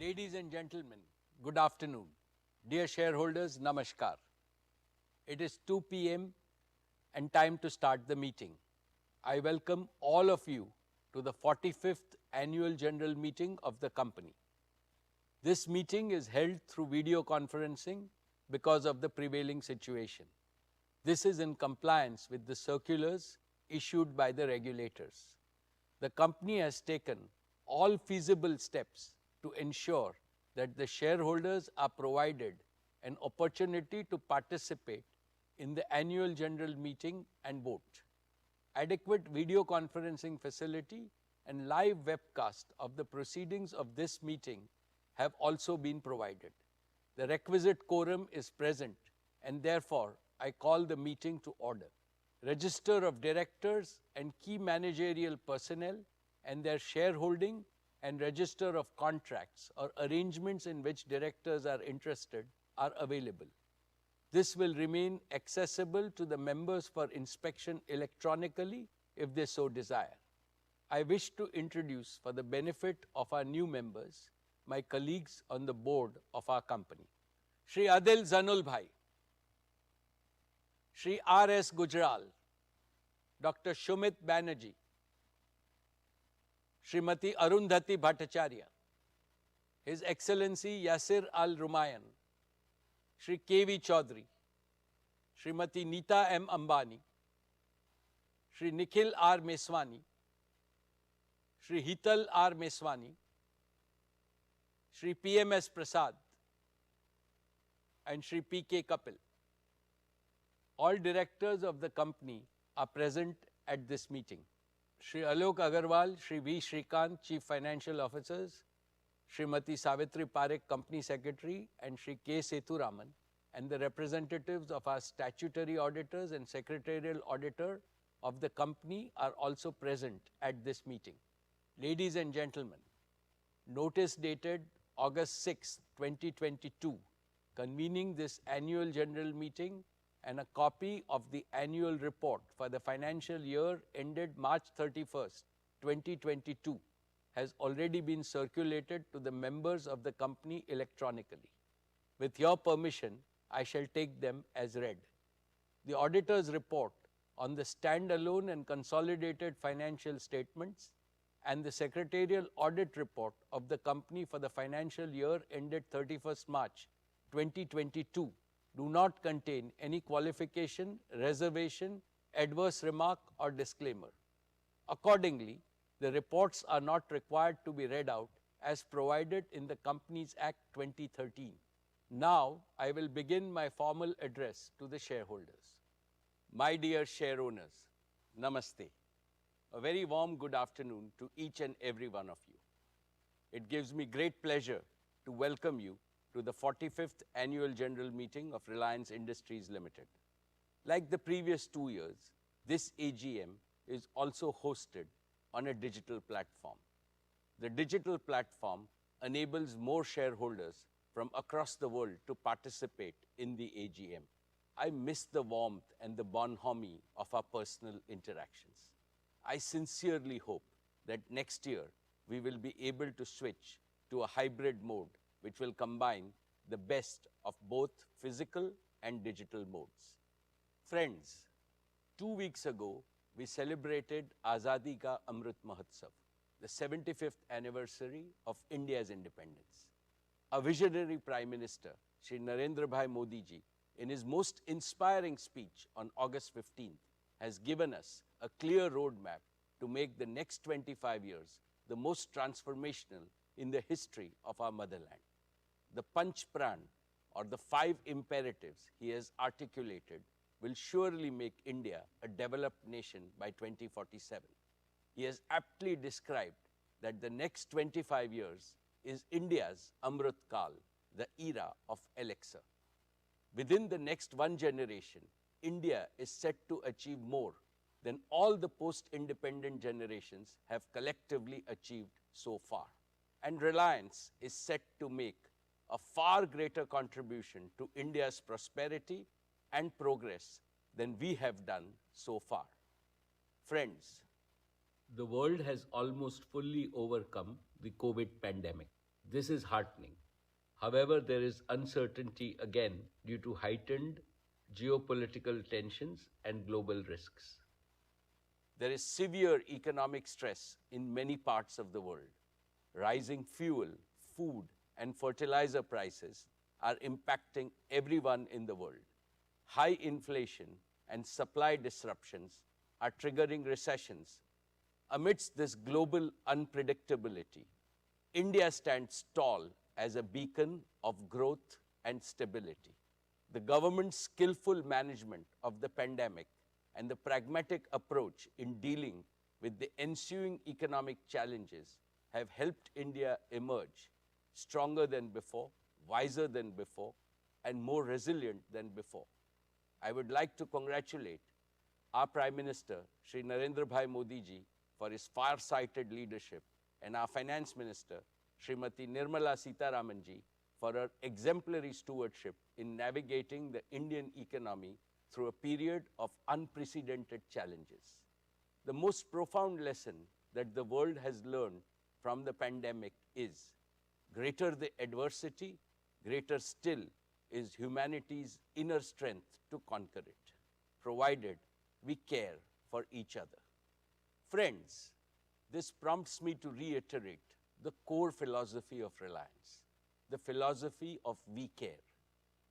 Ladies and gentlemen, good afternoon. Dear shareholders, namaskar. It is 2 p.m. and time to start the meeting. I welcome all of you to the 45th Annual General Meeting of the company. This meeting is held through video conferencing because of the prevailing situation. This is in compliance with the circulars issued by the regulators. The company has taken all feasible steps to ensure that the shareholders are provided an opportunity to participate in the annual general meeting and vote. Adequate video conferencing facility and live webcast of the proceedings of this meeting have also been provided. The requisite quorum is present, and therefore I call the meeting to order. Register of directors and key managerial personnel and their shareholding and register of contracts or arrangements in which directors are interested are available. This will remain accessible to the members for inspection electronically if they so desire. I wish to introduce, for the benefit of our new members, my colleagues on the board of our company. Shri Adil Zanul Bhai, Shri R.S. Gujral, Dr. Shumit Banerjee, Srimati Arundhati Bhattacharya, His Excellency Yasir Al-Rumayyan, Shri K.V. Chaudhary, Srimati Neeta M. Ambani, Shri Nikhil R. Meswani, Shri Hital R. Meswani, Shri P.M.S. Prasad, and Shri P.K. Kapil. All directors of the company are present at this meeting. Shri Alok Agarwal, Shri V. Shrikant, Chief Financial Officers, Srimati Savitri Parekh, Company Secretary, and Shri K. Sethuraman, and the representatives of our statutory auditors and secretarial auditor of the company are also present at this meeting. Ladies and gentlemen, notice dated August 6, 2022, convening this annual general meeting and a copy of the annual report for the financial year ended March 31st, 2022 has already been circulated to the members of the company electronically. With your permission, I shall take them as read. The auditor's report on the standalone and consolidated financial statements and the secretarial audit report of the company for the financial year ended 31st March 2022 do not contain any qualification, reservation, adverse remark or disclaimer. Accordingly, the reports are not required to be read out as provided in the Companies Act 2013. Now, I will begin my formal address to the shareholders. My dear share owners, Namaste. A very warm good afternoon to each and every one of you. It gives me great pleasure to welcome you to the 45th Annual General Meeting of Reliance Industries Limited. Like the previous 2 years, this AGM is also hosted on a digital platform. The digital platform enables more shareholders from across the world to participate in the AGM. I miss the warmth and the bonhomie of our personal interactions. I sincerely hope that next year we will be able to switch to a hybrid mode which will combine the best of both physical and digital modes. Friends, 2 weeks ago, we celebrated Azadi Ka Amrit Mahotsav, the 75th anniversary of India's independence. Our visionary Prime Minister, Shri Narendra Bhai Modi ji, in his most inspiring speech on August 15th, has given us a clear roadmap to make the next 25 years the most transformational in the history of our motherland. The Panch Pran, or the 5 imperatives he has articulated, will surely make India a developed nation by 2047. He has aptly described that the next 25 years is India's Amrit Kal, the era of elixir. Within the next one generation, India is set to achieve more than all the post-independent generations have collectively achieved so far. And Reliance is set to make a far greater contribution to India's prosperity and progress than we have done so far. Friends, the world has almost fully overcome the COVID pandemic. This is heartening. However, there is uncertainty again due to heightened geopolitical tensions and global risks. There is severe economic stress in many parts of the world. Rising fuel, food, and fertilizer prices are impacting everyone in the world. High inflation and supply disruptions are triggering recessions. Amidst this global unpredictability, India stands tall as a beacon of growth and stability. The government's skillful management of the pandemic and the pragmatic approach in dealing with the ensuing economic challenges have helped India emerge stronger than before, wiser than before, and more resilient than before. I would like to congratulate our Prime Minister, Shri Narendra Bhai Modi ji, for his far-sighted leadership, and our Finance Minister, Srimati Nirmala Sitharaman ji, for her exemplary stewardship in navigating the Indian economy through a period of unprecedented challenges. The most profound lesson that the world has learned from the pandemic is greater the adversity, greater still is humanity's inner strength to conquer it, provided we care for each other. Friends, this prompts me to reiterate the core philosophy of Reliance, the philosophy of we care.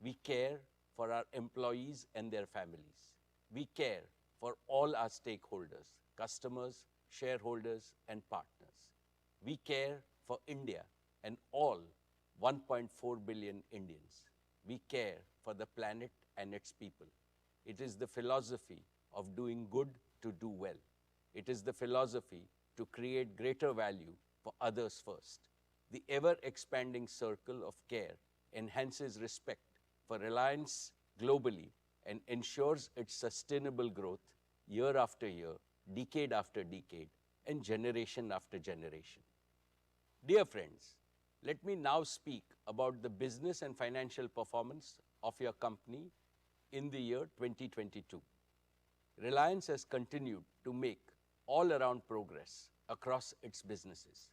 We care for our employees and their families. We care for all our stakeholders, customers, shareholders, and partners. We care for India and all 1.4 billion Indians. We care for the planet and its people. It is the philosophy of doing good to do well. It is the philosophy to create greater value for others first. The ever-expanding circle of care enhances respect for Reliance globally and ensures its sustainable growth year after year, decade after decade, and generation after generation. Dear friends, let me now speak about the business and financial performance of your company in the year 2022. Reliance has continued to make all-around progress across its businesses.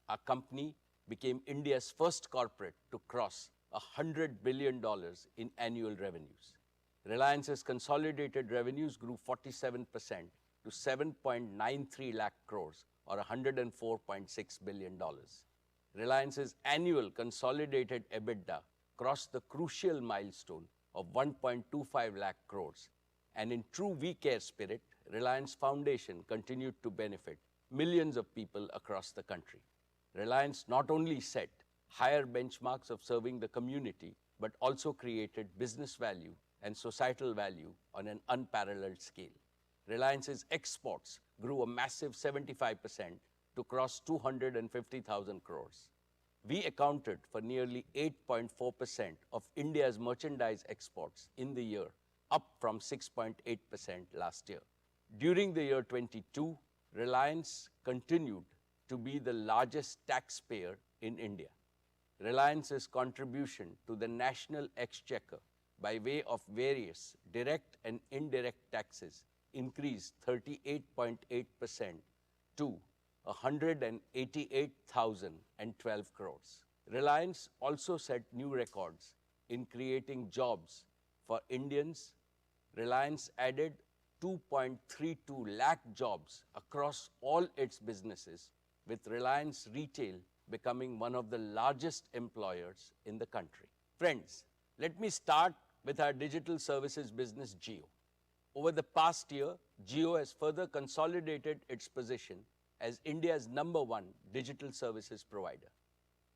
Our company became India's first corporate to cross $100 billion in annual revenues. Reliance's consolidated revenues grew 47% to 7.93 lakh crores or $104.6 billion. Reliance's annual consolidated EBITDA crossed the crucial milestone of 1.25 lakh crores. And in true We Care spirit, Reliance Foundation continued to benefit millions of people across the country. Reliance not only set higher benchmarks of serving the community, but also created business value and societal value on an unparalleled scale. Reliance's exports grew a massive 75% to cross 250,000 crores. We accounted for nearly 8.4% of India's merchandise exports in the year, up from 6.8% last year. During the year 22, Reliance continued to be the largest taxpayer in India. Reliance's contribution to the national exchequer by way of various direct and indirect taxes increased 38.8% to 188,012 crores. Reliance also set new records in creating jobs for Indians. Reliance added 2.32 lakh jobs across all its businesses, with Reliance Retail becoming one of the largest employers in the country. Friends, let me start with our digital services business, Jio. Over the past year, Jio has further consolidated its position as India's #1 digital services provider.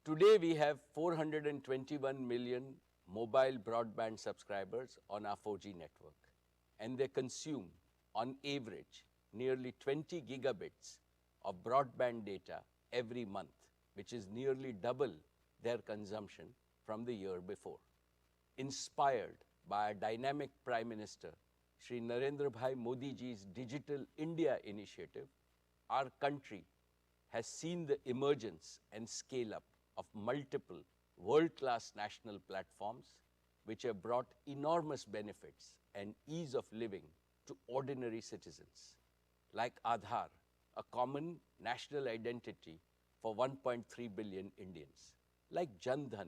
Today, we have 421 million mobile broadband subscribers on our 4G network, and they consume, on average, nearly 20 gigabits of broadband data every month, which is nearly double their consumption from the year before. Inspired by our dynamic Prime Minister, Shri Narendra Bhai Modi ji's Digital India initiative, our country has seen the emergence and scale-up of multiple world-class national platforms which have brought enormous benefits and ease of living to ordinary citizens, like Aadhaar, a common national identity for 1.3 billion Indians. like Jan Dhan,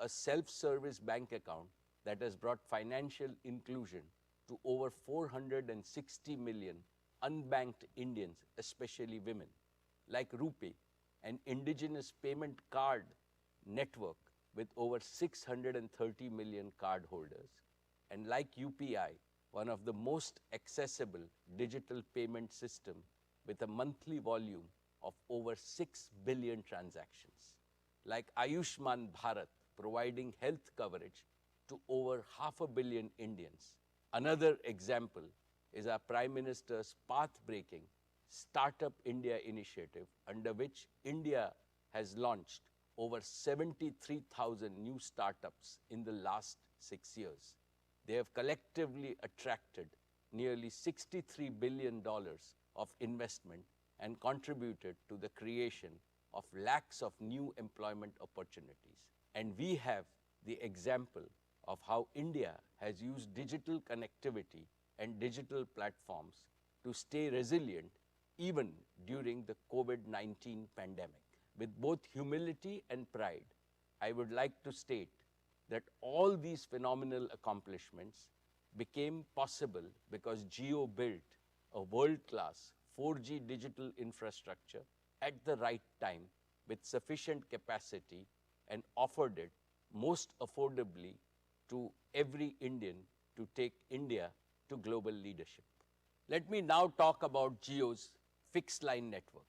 a self-service bank account that has brought financial inclusion to over 460 million unbanked Indians, especially women, like RuPay, an indigenous payment card network with over 630 million cardholders, and like UPI, one of the most accessible digital payment system with a monthly volume of over 6 billion transactions, like Ayushman Bharat, providing health coverage to over 500 million Indians. Another example is our Prime Minister's path-breaking Startup India initiative, under which India has launched over 73,000 new startups in the last 6 years. They have collectively attracted nearly $63 billion of investment and contributed to the creation of lakhs of new employment opportunities. And we have the example of how India has used digital connectivity and digital platforms to stay resilient even during the COVID-19 pandemic. With both humility and pride, I would like to state that all these phenomenal accomplishments became possible because Jio built a world-class 4G digital infrastructure at the right time with sufficient capacity and offered it most affordably to every Indian to take India to global leadership. Let me now talk about Jio's fixed line network.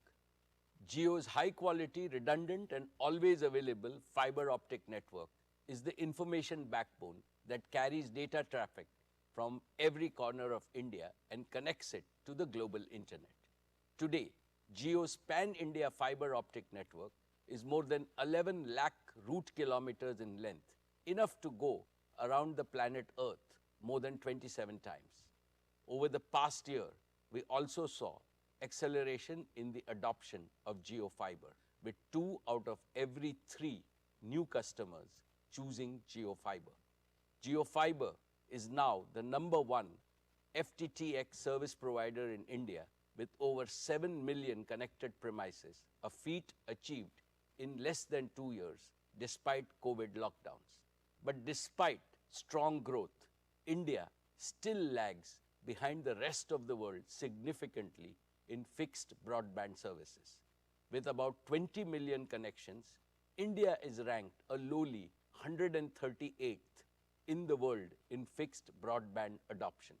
Jio's high-quality, redundant, and always available fiber optic network is the information backbone that carries data traffic from every corner of India and connects it to the global internet. Today, Jio's pan-India fiber optic network is more than 11 lakh route kilometers in length, enough to go around the planet Earth more than 27 times. Over the past year, we also saw acceleration in the adoption of Jio Fiber, with 2 out of every 3 new customers choosing Jio Fiber. Jio Fiber is now the #1 FTTX service provider in India with over 7 million connected premises, a feat achieved in less than 2 years despite COVID lockdowns. But despite strong growth, India still lags behind the rest of the world significantly in fixed broadband services. With about 20 million connections, India is ranked a lowly 138th in the world in fixed broadband adoption.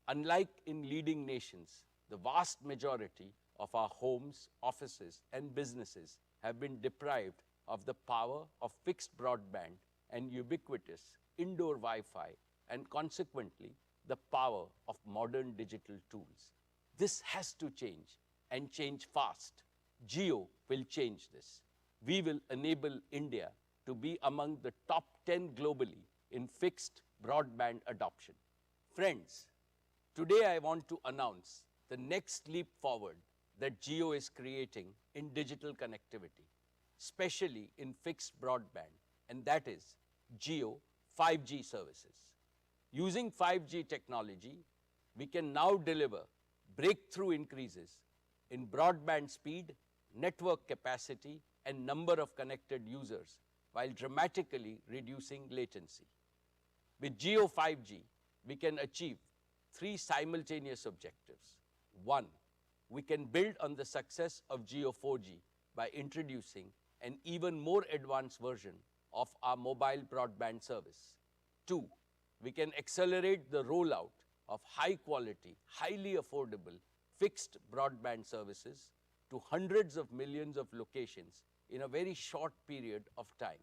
Unlike in leading nations, the vast majority of our homes, offices, and businesses have been deprived of the power of fixed broadband and ubiquitous indoor Wi-Fi, and consequently, the power of modern digital tools. This has to change, and change fast. Jio will change this. We will enable India to be among the top 10 globally in fixed broadband adoption. Friends, today I want to announce the next leap forward that Jio is creating in digital connectivity, especially in fixed broadband, and that is Jio 5G services. Using 5G technology, we can now deliver breakthrough increases in broadband speed, network capacity, and number of connected users, while dramatically reducing latency. With Jio 5G, we can achieve 3 simultaneous objectives. 1, we can build on the success of Jio 4G by introducing an even more advanced version of our mobile broadband service. 2, we can accelerate the rollout of high-quality, highly affordable fixed broadband services to hundreds of millions of locations in a very short period of time.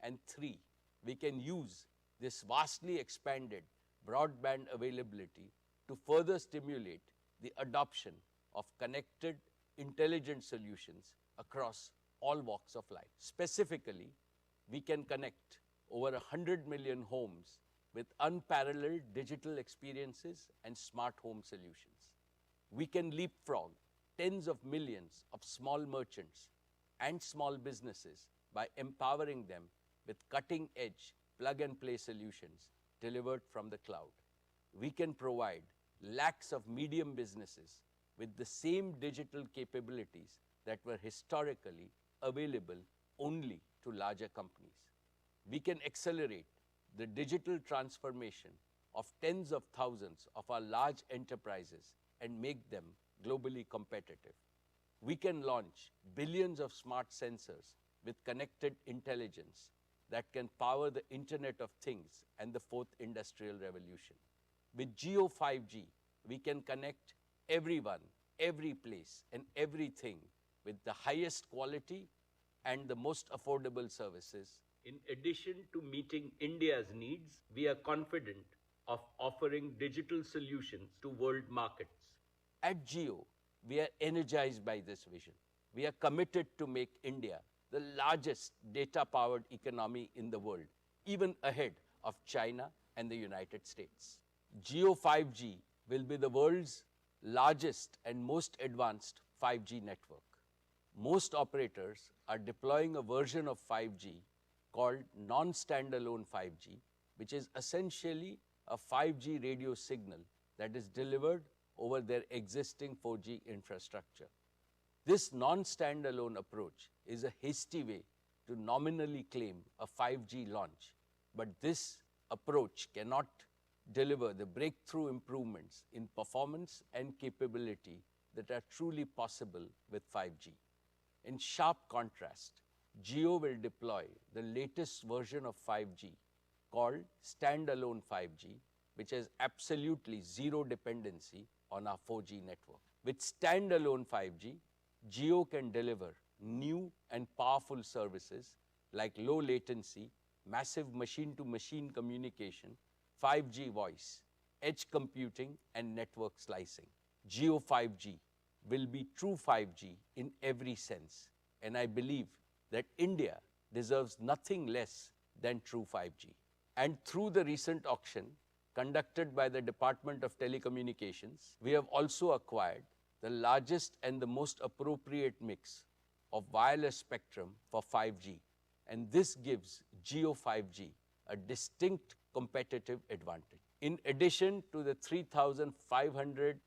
And 3, we can use this vastly expanded broadband availability to further stimulate the adoption of connected, intelligent solutions across all walks of life. Specifically, we can connect over 100 million homes with unparalleled digital experiences and smart home solutions. We can leapfrog tens of millions of small merchants and small businesses by empowering them with cutting-edge plug-and-play solutions delivered from the cloud. We can provide lakhs of medium businesses with the same digital capabilities that were historically available only to larger companies. We can accelerate the digital transformation of tens of thousands of our large enterprises and make them globally competitive. We can launch billions of smart sensors with connected intelligence that can power the Internet of Things and the fourth industrial revolution. With Jio 5G, we can connect everyone, every place, and everything with the highest quality and the most affordable services. In addition to meeting India's needs, we are confident of offering digital solutions to world markets. At Jio, we are energized by this vision. We are committed to make India the largest data-powered economy in the world, even ahead of China and the United States. Jio 5G will be the world's largest and most advanced 5G network. Most operators are deploying a version of 5G called non-standalone 5G, which is essentially a 5G radio signal that is delivered over their existing 4G infrastructure. This non-standalone approach is a hasty way to nominally claim a 5G launch, but this approach cannot deliver the breakthrough improvements in performance and capability that are truly possible with 5G. In sharp contrast, Jio will deploy the latest version of 5G called standalone 5G, which has absolutely zero dependency on our 4G network. With standalone 5G, Jio can deliver new and powerful services like low latency, massive machine-to-machine communication, 5G voice, edge computing, and network slicing. Jio 5G will be true 5G in every sense, and I believe that India deserves nothing less than true 5G. And through the recent auction conducted by the Department of Telecommunications, we have also acquired the largest and the most appropriate mix of wireless spectrum for 5G, and this gives Jio 5G a distinct competitive advantage. In addition to the 3,500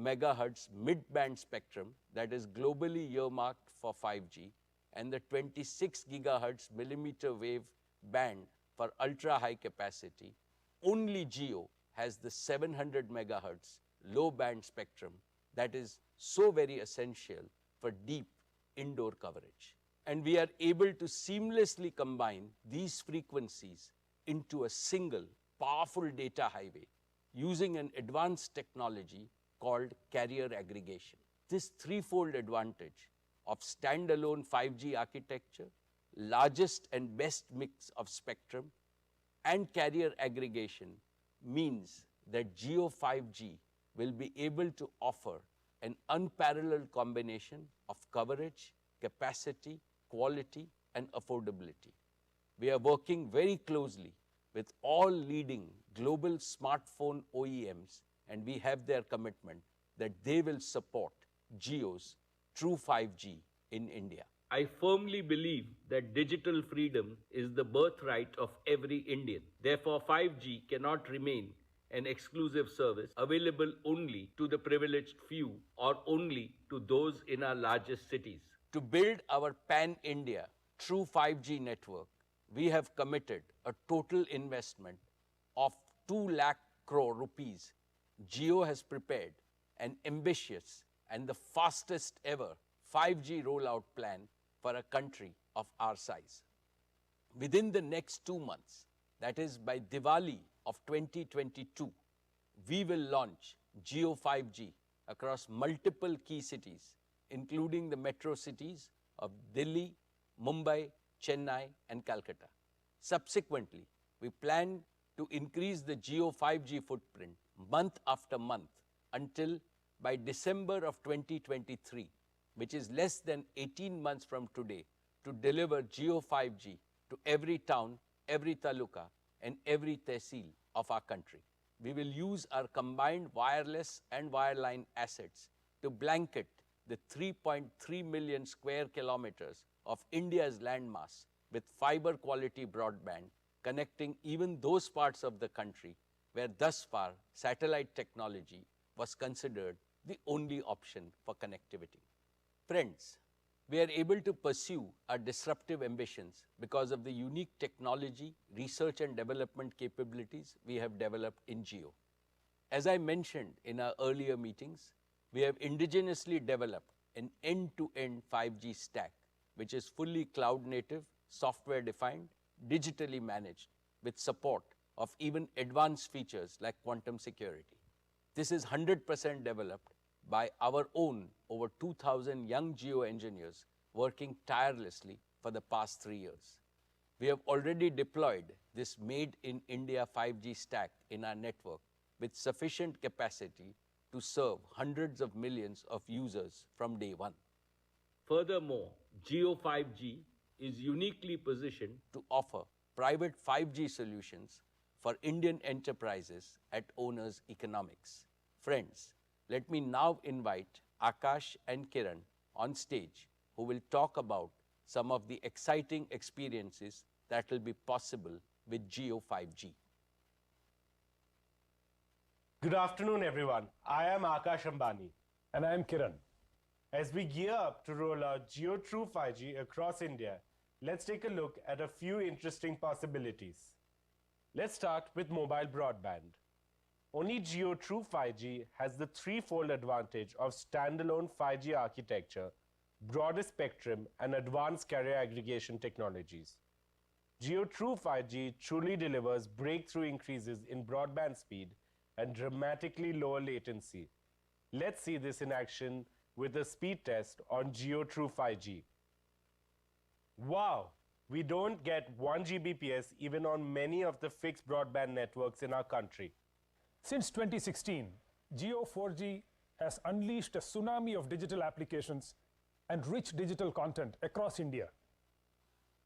megahertz mid-band spectrum that is globally earmarked for 5G and the 26 gigahertz millimeter wave band for ultra-high capacity, only Jio has the 700 megahertz low-band spectrum that is so very essential for deep indoor coverage. And we are able to seamlessly combine these frequencies into a single powerful data highway using an advanced technology called carrier aggregation. This threefold advantage of standalone 5G architecture, largest and best mix of spectrum, and carrier aggregation means that Jio 5G will be able to offer an unparalleled combination of coverage, capacity, quality, and affordability. We are working very closely with all leading global smartphone OEMs, and we have their commitment that they will support Jio's true 5G in India. I firmly believe that digital freedom is the birthright of every Indian. Therefore, 5G cannot remain an exclusive service available only to the privileged few or only to those in our largest cities. To build our pan-India true 5G network, we have committed a total investment of 2 lakh crore rupees. Jio has prepared an ambitious and the fastest ever 5G rollout plan for a country of our size. Within the next 2 months, that is by Diwali of 2022, we will launch Jio 5G across multiple key cities, including the metro cities of Delhi, Mumbai, Chennai, and Calcutta. Subsequently, we plan to increase the Jio 5G footprint month after month until by December of 2023, which is less than 18 months from today, to deliver Jio 5G to every town, every taluka, and every tehsil of our country. We will use our combined wireless and wireline assets to blanket the 3.3 million square kilometers of India's landmass with fiber quality broadband, connecting even those parts of the country where thus far satellite technology was considered the only option for connectivity. Friends, We are able to pursue our disruptive ambitions because of the unique technology, research and development capabilities we have developed in Jio. As I mentioned in our earlier meetings, we have indigenously developed an end-to-end 5G stack, which is fully cloud-native, software-defined, digitally managed, with support of even advanced features like quantum security. This is 100% developed by our own over 2,000 young Jio engineers working tirelessly for the past 3 years. We have already deployed this made in India 5G stack in our network with sufficient capacity to serve hundreds of millions of users from day one. Furthermore, Jio 5G is uniquely positioned to offer private 5G solutions for Indian enterprises at owners' economics. Friends, let me now invite Akash and Kiran on stage, who will talk about some of the exciting experiences that will be possible with Jio 5G. Good afternoon, everyone. I am Akash Ambani. And I am Kiran. As we gear up to roll out Jio True 5G across India, let's take a look at a few interesting possibilities. Let's start with mobile broadband. Only Jio True 5G has the threefold advantage of standalone 5G architecture, broader spectrum, and advanced carrier aggregation technologies. Jio True 5G truly delivers breakthrough increases in broadband speed and dramatically lower latency. Let's see this in action with a speed test on Jio True 5G. Wow! We don't get 1 Gbps even on many of the fixed broadband networks in our country. Since 2016, Jio 4G has unleashed a tsunami of digital applications and rich digital content across India.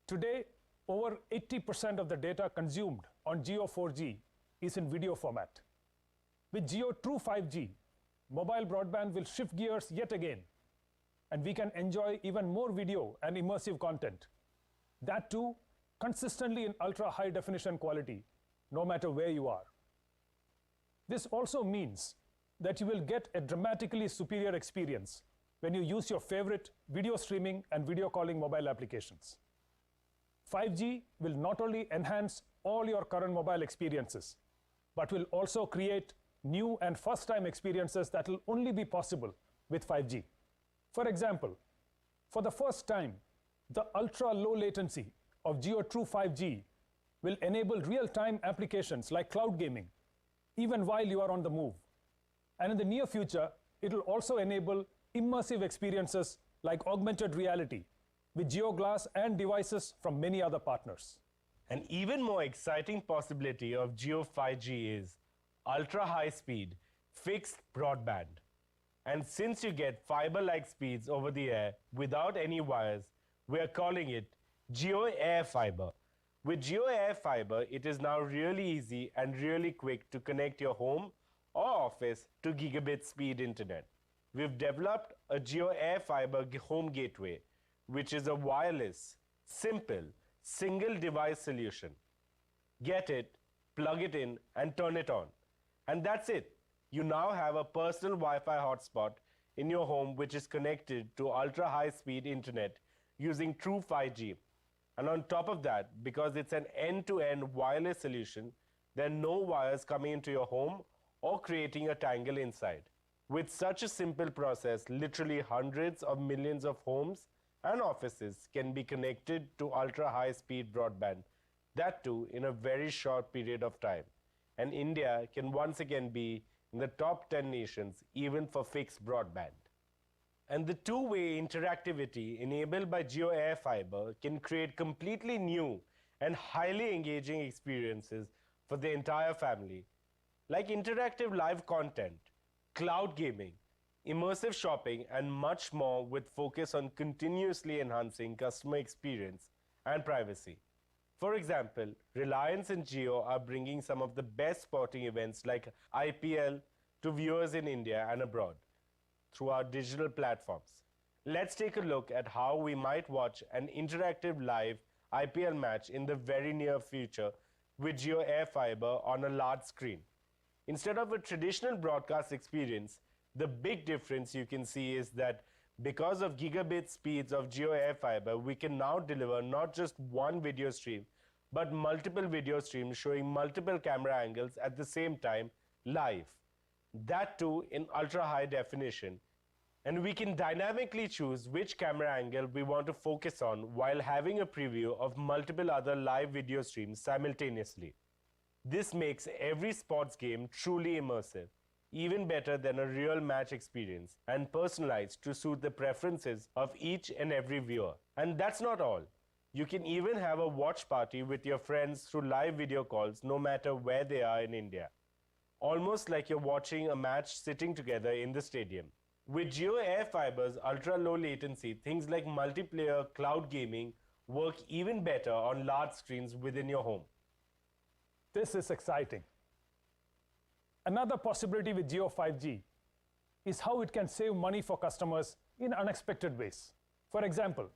Today, over 80% of the data consumed on Jio 4G is in video format. With Jio True 5G, mobile broadband will shift gears yet again, and we can enjoy even more video and immersive content. That too, consistently in ultra-high definition quality, no matter where you are. This also means that you will get a dramatically superior experience when you use your favorite video streaming and video calling mobile applications. 5G will not only enhance all your current mobile experiences, but will also create new and first-time experiences that will only be possible with 5G. For example, for the first time, the ultra-low latency of Jio True 5G will enable real-time applications like cloud gaming, even while you are on the move. And in the near future, it will also enable immersive experiences like augmented reality with Jio Glass and devices from many other partners. An even more exciting possibility of Jio 5G is ultra-high speed fixed broadband. And since you get fiber-like speeds over the air without any wires, we are calling it Jio Air Fiber. With Jio Air Fiber, it is now really easy and really quick to connect your home or office to gigabit speed internet. We've developed a Jio Air Fiber home gateway, which is a wireless, simple, single device solution. Get it, plug it in, and turn it on. And that's it. You now have a personal Wi-Fi hotspot in your home which is connected to ultra-high speed internet using True 5G. And on top of that, because it's an end-to-end wireless solution, there are no wires coming into your home or creating a tangle inside. With such a simple process, literally hundreds of millions of homes and offices can be connected to ultra-high speed broadband, that too in a very short period of time. And India can once again be in the top 10 nations even for fixed broadband. And the two-way interactivity enabled by Jio Air Fiber can create completely new and highly engaging experiences for the entire family, like interactive live content, cloud gaming, immersive shopping, and much more, with focus on continuously enhancing customer experience and privacy. For example, Reliance and Jio are bringing some of the best sporting events like IPL to viewers in India and abroad through our digital platforms. Let's take a look at how we might watch an interactive live IPL match in the very near future with Jio Air Fiber on a large screen. Instead of a traditional broadcast experience, the big difference you can see is that Because of gigabit speeds of Jio AirFiber, we can now deliver not just one video stream, but multiple video streams showing multiple camera angles at the same time live. That too in ultra high definition. And we can dynamically choose which camera angle we want to focus on while having a preview of multiple other live video streams simultaneously. This makes every sports game truly immersive, even better than a real match experience, and personalized to suit the preferences of each and every viewer. And that's not all. You can even have a watch party with your friends through live video calls no matter where they are in India. Almost like you're watching a match sitting together in the stadium. With Jio AirFiber's ultra-low latency, things like multiplayer cloud gaming work even better on large screens within your home. This is exciting. Another possibility with Jio 5G is how it can save money for customers in unexpected ways. For example,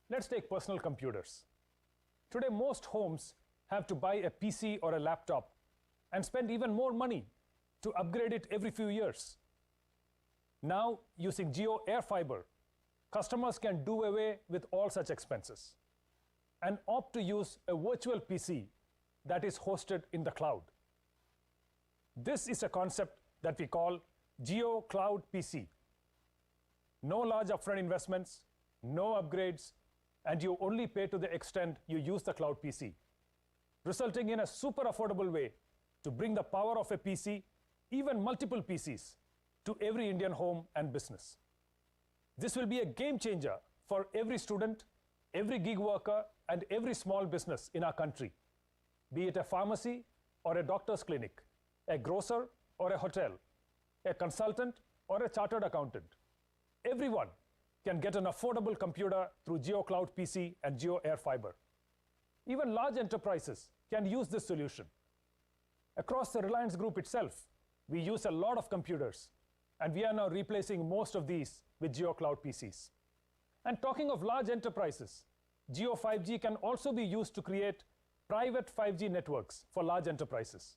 let's take personal computers. Today, most homes have to buy a PC or a laptop and spend even more money to upgrade it every few years. Now, using Jio AirFiber, customers can do away with all such expenses and opt to use a virtual PC that is hosted in the cloud. This is a concept that we call Jio Cloud PC. No large upfront investments, no upgrades, and you only pay to the extent you use the cloud PC, resulting in a super affordable way to bring the power of a PC, even multiple PCs, to every Indian home and business. This will be a game changer for every student, every gig worker, and every small business in our country, be it a pharmacy or a doctor's clinic, a grocer or a hotel, a consultant or a chartered accountant. Everyone can get an affordable computer through Jio Cloud PC and Jio AirFiber. Even large enterprises can use this solution. Across the Reliance Group itself, we use a lot of computers, and we are now replacing most of these with Jio Cloud PCs. And talking of large enterprises, Jio 5G can also be used to create private 5G networks for large enterprises.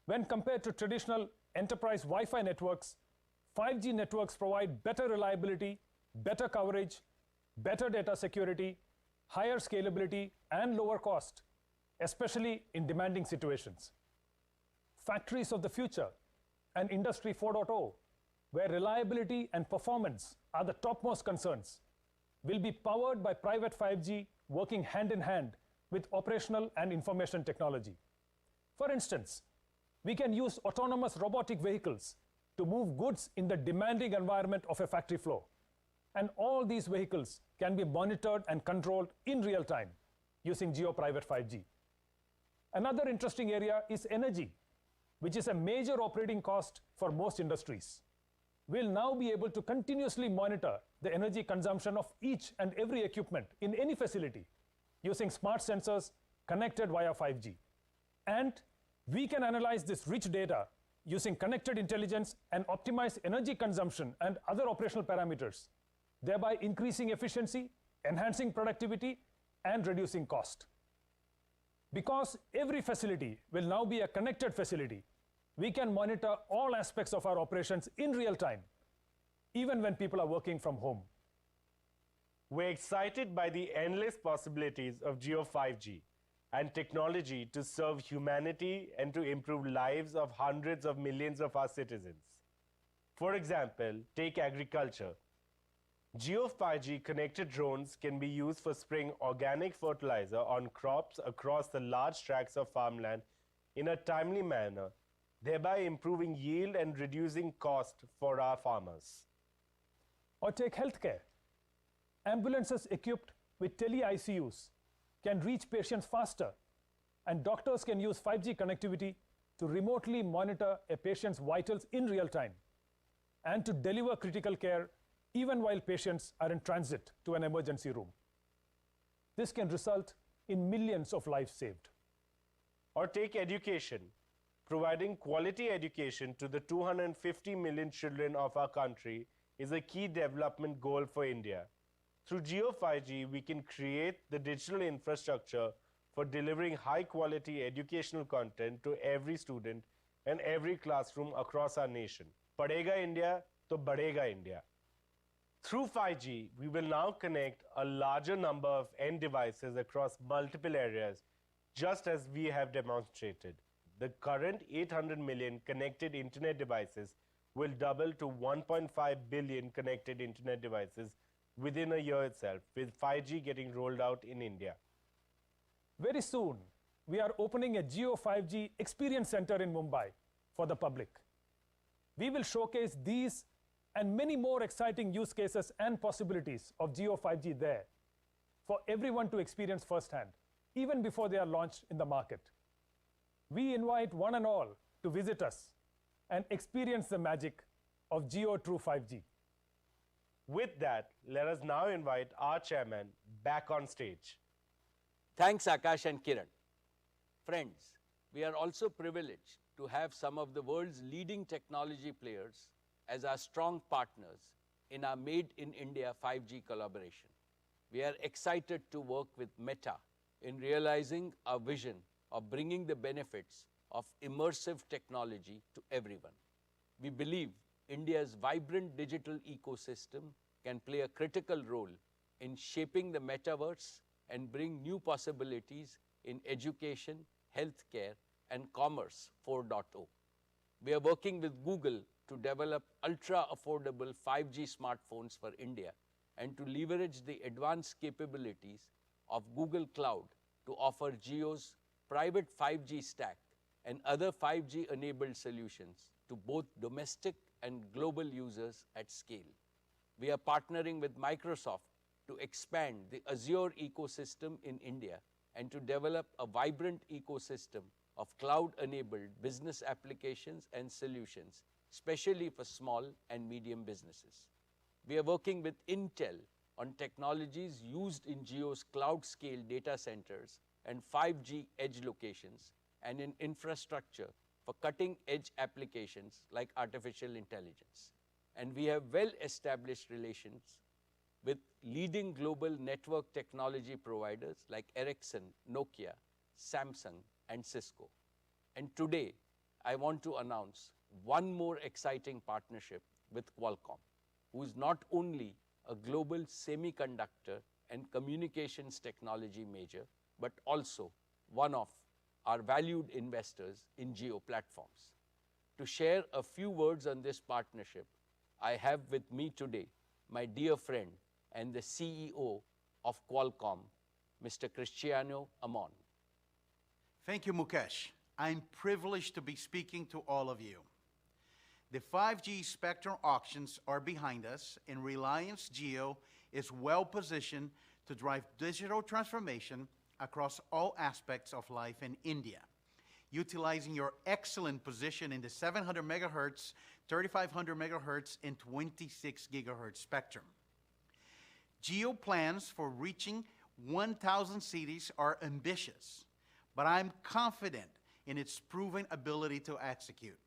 When compared to traditional enterprise Wi-Fi networks, 5G networks provide better reliability, better coverage, better data security, higher scalability, and lower cost, especially in demanding situations. Factories of the future and Industry 4.0, where reliability and performance are the topmost concerns, will be powered by private 5G working hand in hand with operational and information technology. For instance, we can use autonomous robotic vehicles to move goods in the demanding environment of a factory floor. And all these vehicles can be monitored and controlled in real time using Jio Private 5G. Another interesting area is energy, which is a major operating cost for most industries. We'll now be able to continuously monitor the energy consumption of each and every equipment in any facility using smart sensors connected via 5G. And we can analyze this rich data using connected intelligence and optimize energy consumption and other operational parameters, thereby increasing efficiency, enhancing productivity, and reducing cost. Because every facility will now be a connected facility, we can monitor all aspects of our operations in real time, even when people are working from home. We're excited by the endless possibilities of Jio 5G and technology to serve humanity and to improve lives of hundreds of millions of our citizens. For example, take agriculture. Jio 5G connected drones can be used for spraying organic fertilizer on crops across the large tracts of farmland in a timely manner, thereby improving yield and reducing cost for our farmers. Or take healthcare. Ambulances equipped with tele-ICUs can reach patients faster, and doctors can use 5G connectivity to remotely monitor a patient's vitals in real time and to deliver critical care even while patients are in transit to an emergency room. This can result in millions of lives saved. Or take education. Providing quality education to the 250 million children of our country is a key development goal for India. Through Jio 5G, we can create the digital infrastructure for delivering high-quality educational content to every student and every classroom across our nation. Padhega India, to badhega India. Through 5G, we will now connect a larger number of end devices across multiple areas, just as we have demonstrated. The current 800 million connected internet devices will double to 1.5 billion connected internet devices within a year itself, with 5G getting rolled out in India. Very soon, we are opening a Jio 5G Experience Center in Mumbai for the public. We will showcase these and many more exciting use cases and possibilities of Jio 5G there for everyone to experience firsthand, even before they are launched in the market. We invite one and all to visit us and experience the magic of Jio True 5G. With that, let us now invite our chairman back on stage. Thanks, Akash and Kiran. Friends, we are also privileged to have some of the world's leading technology players as our strong partners in our Made in India 5G collaboration. We are excited to work with Meta in realizing our vision of bringing the benefits of immersive technology to everyone. We believe India's vibrant digital ecosystem can play a critical role in shaping the metaverse and bring new possibilities in education, healthcare, and commerce 4.0. We are working with Google to develop ultra-affordable 5G smartphones for India and to leverage the advanced capabilities of Google Cloud to offer Jio's private 5G stack and other 5G-enabled solutions to both domestic and global users at scale. We are partnering with Microsoft to expand the Azure ecosystem in India and to develop a vibrant ecosystem of cloud-enabled business applications and solutions, especially for small and medium businesses. We are working with Intel on technologies used in Jio's cloud-scale data centers and 5G edge locations, and in infrastructure for cutting-edge applications like artificial intelligence. And we have well-established relations with leading global network technology providers like Ericsson, Nokia, Samsung, and Cisco. And today, I want to announce one more exciting partnership with Qualcomm, who is not only a global semiconductor and communications technology major, but also one of our valued investors in Jio Platforms. To share a few words on this partnership, I have with me today my dear friend and the CEO of Qualcomm, Mr. Cristiano Amon. Thank you, Mukesh. I'm privileged to be speaking to all of you. The 5G spectrum auctions are behind us, and Reliance Jio is well positioned to drive digital transformation across all aspects of life in India, utilizing your excellent position in the 700 megahertz, 3500 megahertz, and 26 gigahertz spectrum. Jio plans for reaching 1,000 cities are ambitious, but I'm confident in its proven ability to execute.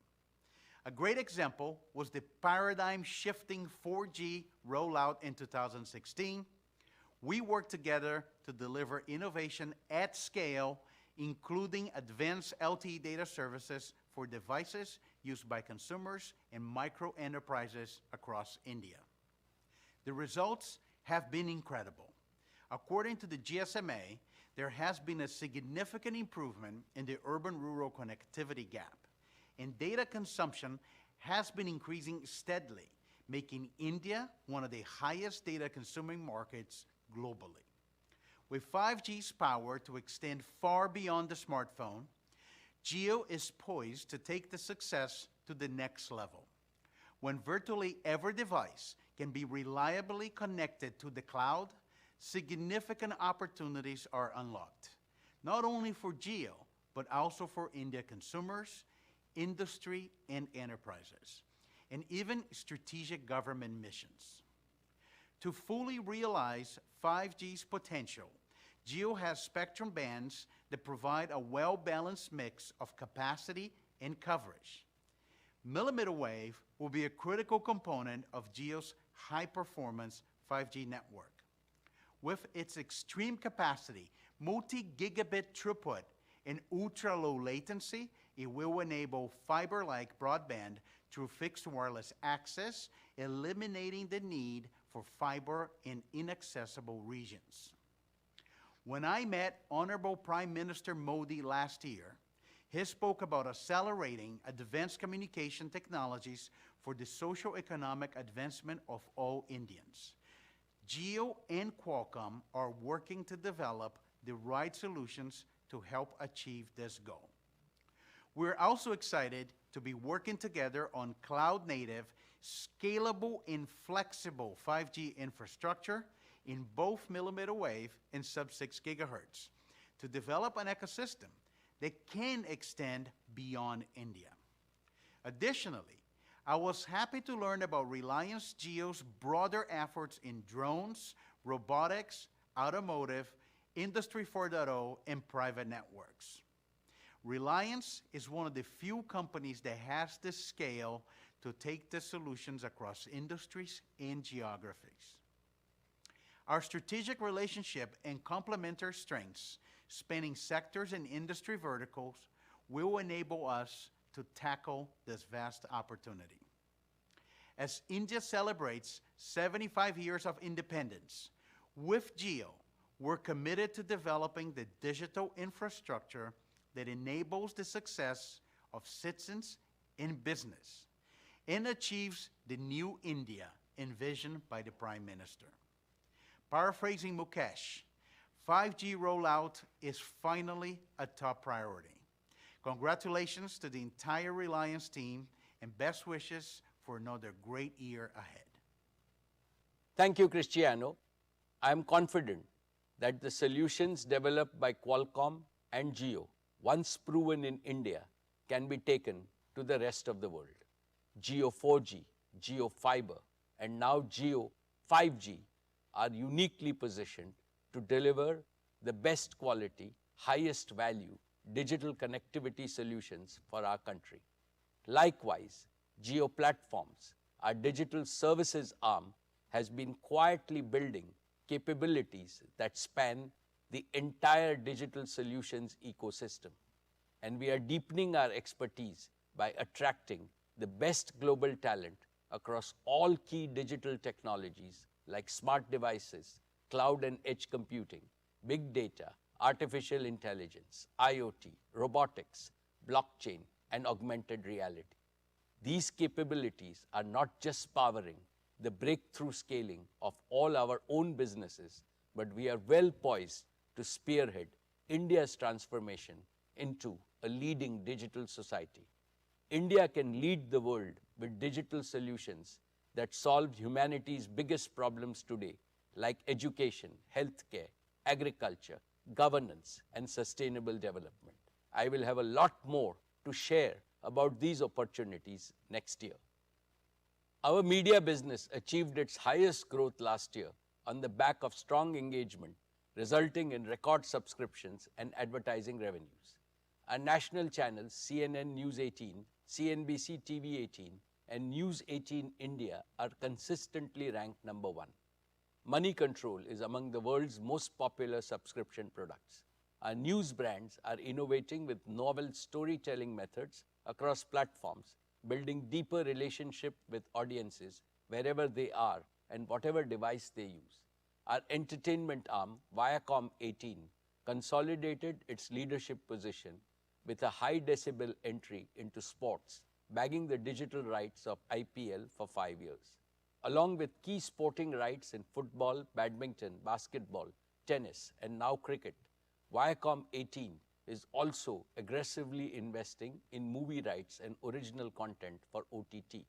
A great example was the paradigm-shifting 4G rollout in 2016. We worked together to deliver innovation at scale, including advanced LTE data services for devices used by consumers and micro enterprises across India. The results have been incredible. According to the GSMA, there has been a significant improvement in the urban-rural connectivity gap, and data consumption has been increasing steadily, making India one of the highest data consuming markets globally. With 5G's power to extend far beyond the smartphone, Jio is poised to take the success to the next level. When virtually every device can be reliably connected to the cloud, significant opportunities are unlocked, not only for Jio, but also for India consumers, industry, and enterprises, and even strategic government missions. To fully realize 5G's potential, Jio has spectrum bands that provide a well-balanced mix of capacity and coverage. Millimeter wave will be a critical component of Jio's high-performance 5G network. With its extreme capacity, multi-gigabit throughput, and ultra-low latency, it will enable fiber-like broadband through fixed wireless access, eliminating the need for fiber in inaccessible regions. When I met Honorable Prime Minister Modi last year, he spoke about accelerating advanced communication technologies for the socio-economic advancement of all Indians. Jio and Qualcomm are working to develop the right solutions to help achieve this goal. We're also excited to be working together on cloud-native, scalable, and flexible 5G infrastructure in both millimeter wave and sub-6 gigahertz to develop an ecosystem that can extend beyond India. Additionally, I was happy to learn about Reliance Jio's broader efforts in drones, robotics, automotive, Industry 4.0, and private networks. Reliance is one of the few companies that has the scale to take the solutions across industries and geographies. Our strategic relationship and complementary strengths, spanning sectors and industry verticals, will enable us to tackle this vast opportunity. As India celebrates 75 years of independence, with Jio, we're committed to developing the digital infrastructure that enables the success of citizens in business and achieves the new India envisioned by the Prime Minister. Paraphrasing Mukesh, 5G rollout is finally a top priority. Congratulations to the entire Reliance team and best wishes for another great year ahead. Thank you, Cristiano. I am confident that the solutions developed by Qualcomm and Jio, once proven in India, can be taken to the rest of the world. Jio 4G, Jio Fiber, and now Jio 5G are uniquely positioned to deliver the best quality, highest value digital connectivity solutions for our country. Likewise, Jio Platforms, our digital services arm, has been quietly building capabilities that span the entire digital solutions ecosystem. And we are deepening our expertise by attracting the best global talent across all key digital technologies like smart devices, cloud and edge computing, big data, artificial intelligence, IoT, robotics, blockchain, and augmented reality. These capabilities are not just powering the breakthrough scaling of all our own businesses, but we are well poised to spearhead India's transformation into a leading digital society. India can lead the world with digital solutions that solve humanity's biggest problems today, like education, healthcare, agriculture, governance, and sustainable development. I will have a lot more to share about these opportunities next year. Our media business achieved its highest growth last year on the back of strong engagement, resulting in record subscriptions and advertising revenues. Our national channels, CNN News 18, CNBC TV 18, and News 18 India are consistently ranked number 1. Money Control is among the world's most popular subscription products. Our news brands are innovating with novel storytelling methods across platforms, building deeper relationship with audiences wherever they are and whatever device they use. Our entertainment arm, Viacom 18, consolidated its leadership position with a high decibel entry into sports, bagging the digital rights of IPL for 5 years. Along with key sporting rights in football, badminton, basketball, tennis, and now cricket, Viacom 18 is also aggressively investing in movie rights and original content for OTT.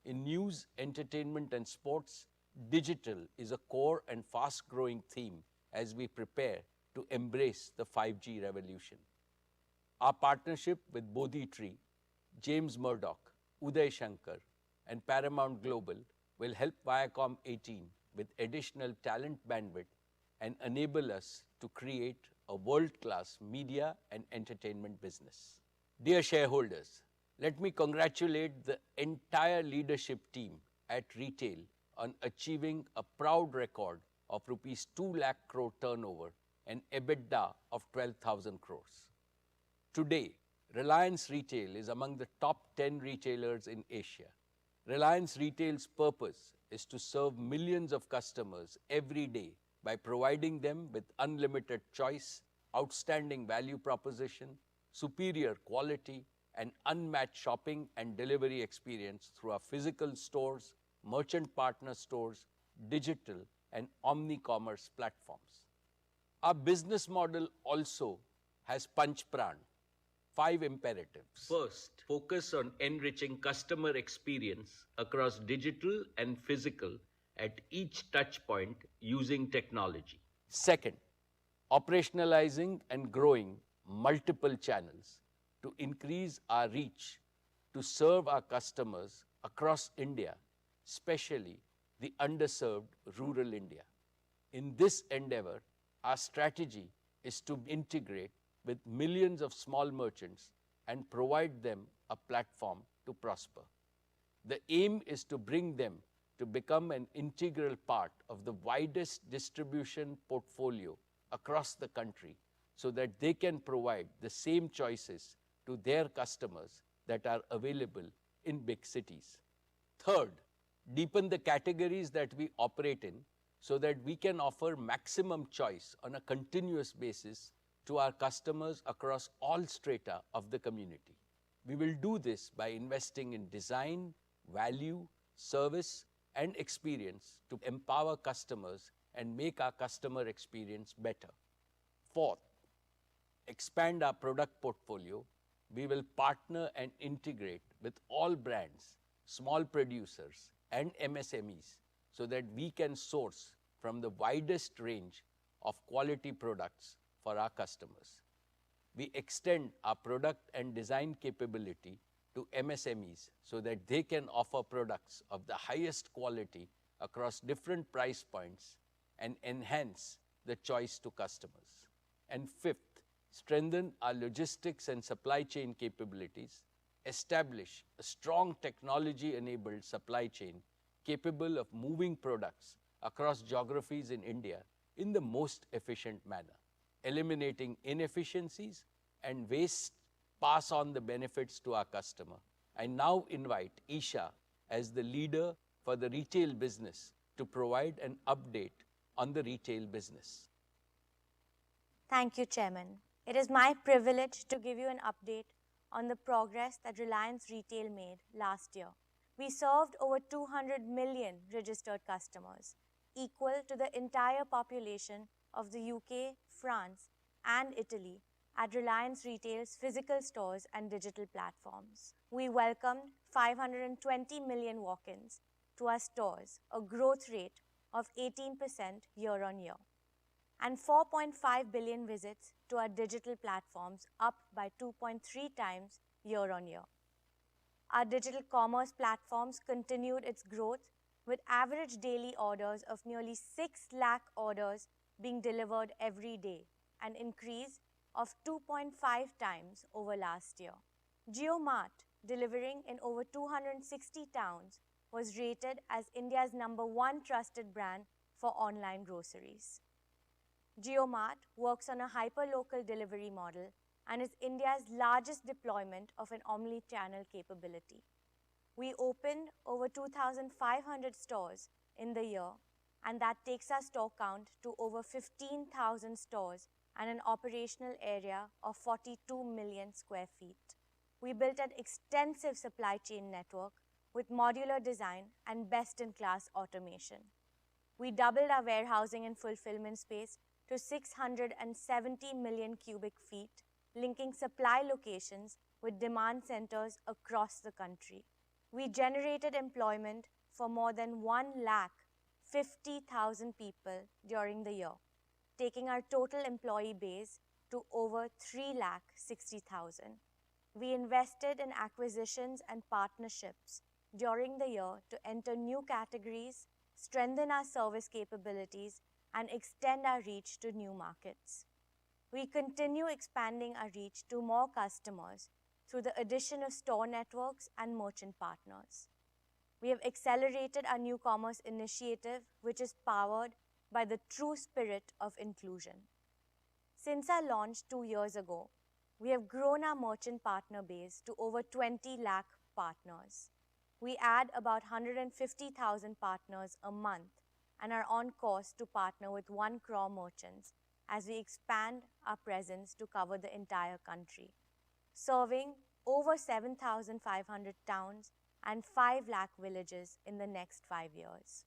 In news, entertainment, and sports, digital is a core and fast-growing theme as we prepare to embrace the 5G revolution. Our partnership with Bodhi Tree, James Murdoch, Uday Shankar, and Paramount Global will help Viacom 18 with additional talent bandwidth and enable us to create a world-class media and entertainment business. Dear shareholders, let me congratulate the entire leadership team at Retail on achieving a proud record of rupees 2 lakh crore turnover and EBITDA of 12,000 crores. Today, Reliance Retail is among the top 10 retailers in Asia. Reliance Retail's purpose is to serve millions of customers every day by providing them with unlimited choice, outstanding value proposition, superior quality, and unmatched shopping and delivery experience through our physical stores, merchant partner stores, digital, and omni-commerce platforms. Our business model also has Panch Pran, 5 imperatives. First, focus on enriching customer experience across digital and physical at each touch point using technology. Second, operationalizing and growing multiple channels to increase our reach to serve our customers across India, especially the underserved rural India. In this endeavor, our strategy is to integrate with millions of small merchants and provide them a platform to prosper. The aim is to bring them to become an integral part of the widest distribution portfolio across the country so that they can provide the same choices to their customers that are available in big cities. Third, deepen the categories that we operate in so that we can offer maximum choice on a continuous basis to our customers across all strata of the community. We will do this by investing in design, value, service, and experience to empower customers and make our customer experience better. Fourth, expand our product portfolio. We will partner and integrate with all brands, small producers, and MSMEs so that we can source from the widest range of quality products for our customers. We extend our product and design capability to MSMEs so that they can offer products of the highest quality across different price points and enhance the choice to customers. And fifth, strengthen our logistics and supply chain capabilities, establish a strong technology-enabled supply chain capable of moving products across geographies in India in the most efficient manner, eliminating inefficiencies and waste, pass on the benefits to our customer. I now invite Isha as the leader for the retail business to provide an update on the retail business. Thank you, Chairman. It is my privilege to give you an update on the progress that Reliance Retail made last year. We served over 200 million registered customers, equal to the entire population of the UK, France, and Italy at Reliance Retail's physical stores and digital platforms. We welcomed 520 million walk-ins to our stores, a growth rate of 18% year-on-year, and 4.5 billion visits to our digital platforms, up by 2.3 times year-on-year. Our digital commerce platforms continued its growth with average daily orders of nearly 6 lakh orders being delivered every day, an increase of 2.5 times over last year. JioMart, delivering in over 260 towns, was rated as India's #1 trusted brand for online groceries. JioMart works on a hyper-local delivery model and is India's largest deployment of an omni-channel capability. We opened over 2,500 stores in the year, and that takes our store count to over 15,000 stores and an operational area of 42 million square feet. We built an extensive supply chain network with modular design and best-in-class automation. We doubled our warehousing and fulfillment space to 670 million cubic feet, linking supply locations with demand centers across the country. We generated employment for more than 150,000 people during the year, taking our total employee base to over 360,000. We invested in acquisitions and partnerships during the year to enter new categories, strengthen our service capabilities, and extend our reach to new markets. We continue expanding our reach to more customers through the addition of store networks and merchant partners. We have accelerated our new commerce initiative, which is powered by the true spirit of inclusion. Since our launch 2 years ago, we have grown our merchant partner base to over 20 lakh partners. We add about 150,000 partners a month and are on course to partner with 1 crore merchants as we expand our presence to cover the entire country, serving over 7,500 towns and 5 lakh villages in the next 5 years.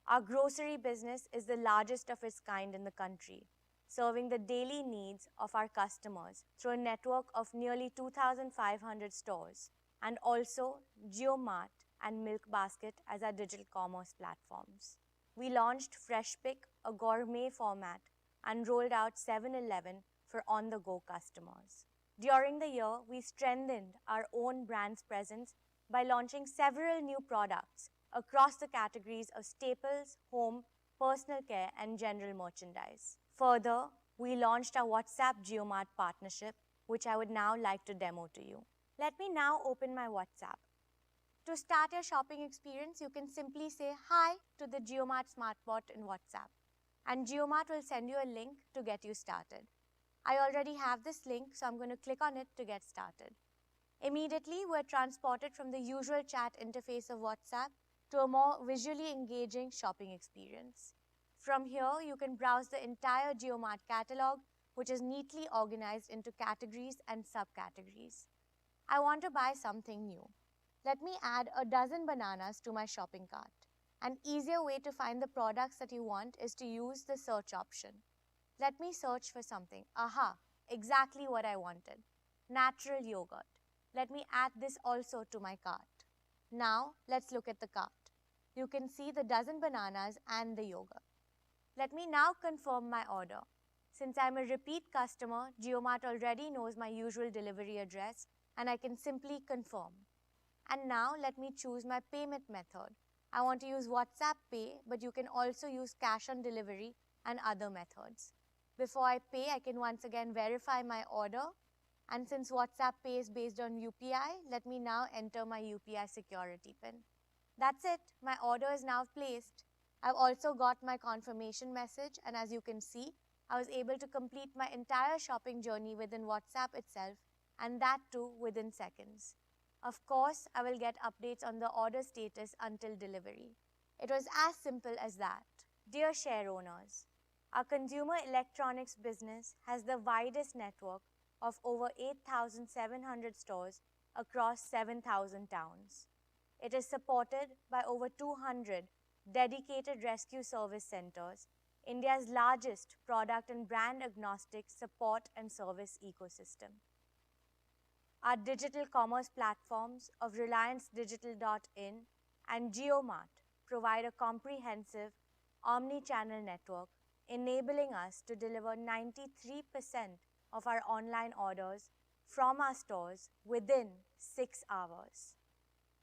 Our grocery business is the largest of its kind in the country, serving the daily needs of our customers through a network of nearly 2,500 stores, and also JioMart and Milk Basket as our digital commerce platforms. We launched FreshPick, a gourmet format, and rolled out 7-Eleven for on-the-go customers. During the year, we strengthened our own brand's presence by launching several new products across the categories of staples, home, personal care, and general merchandise. Further, we launched our WhatsApp JioMart partnership, which I would now like to demo to you. Let me now open my WhatsApp. To start your shopping experience, you can simply say hi to the JioMart SmartBot in WhatsApp, and JioMart will send you a link to get you started. I already have this link, so I'm going to click on it to get started. Immediately, we're transported from the usual chat interface of WhatsApp to a more visually engaging shopping experience. From here, you can browse the entire JioMart catalog, which is neatly organized into categories and subcategories. I want to buy something new. Let me add a dozen bananas to my shopping cart. An easier way to find the products that you want is to use the search option. Let me search for something. Aha, exactly what I wanted. Natural yogurt. Let me add this also to my cart. Now, let's look at the cart. You can see the dozen bananas and the yogurt. Let me now confirm my order. Since I'm a repeat customer, JioMart already knows my usual delivery address, and I can simply confirm. And now let me choose my payment method. I want to use WhatsApp Pay, but you can also use cash on delivery and other methods. Before I pay, I can once again verify my order. And since WhatsApp Pay is based on UPI, let me now enter my UPI security PIN. That's it. My order is now placed. I've also got my confirmation message, and as you can see, I was able to complete my entire shopping journey within WhatsApp itself, and that too within seconds. Of course, I will get updates on the order status until delivery. It was as simple as that. Dear share owners, our consumer electronics business has the widest network of over 8,700 stores across 7,000 towns. It is supported by over 200 dedicated rescue service centers, India's largest product and brand agnostic support and service ecosystem. Our digital commerce platforms of RelianceDigital.in and JioMart provide a comprehensive omni-channel network, enabling us to deliver 93% of our online orders from our stores within 6 hours.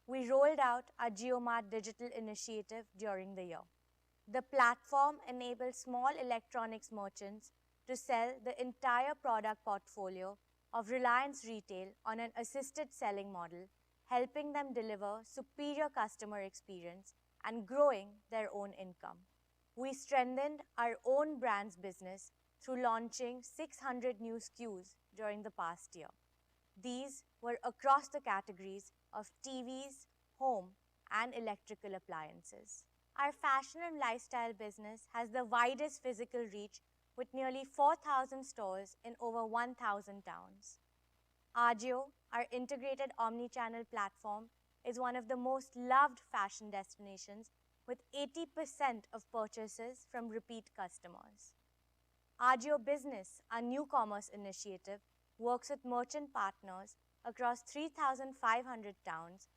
We rolled out our JioMart Digital Initiative during the year. The platform enables small electronics merchants to sell the entire product portfolio of Reliance Retail on an assisted selling model, helping them deliver superior customer experience and growing their own income. We strengthened our own brands business through launching 600 new SKUs during the past year. These were across the categories of TVs, home, and electrical appliances. Our fashion and lifestyle business has the widest physical reach with nearly 4,000 stores in over 1,000 towns. Ajio, our integrated omni-channel platform, is one of the most loved fashion destinations with 80% of purchases from repeat customers. Ajio Business, our new commerce initiative, works with merchant partners across 3,500 towns,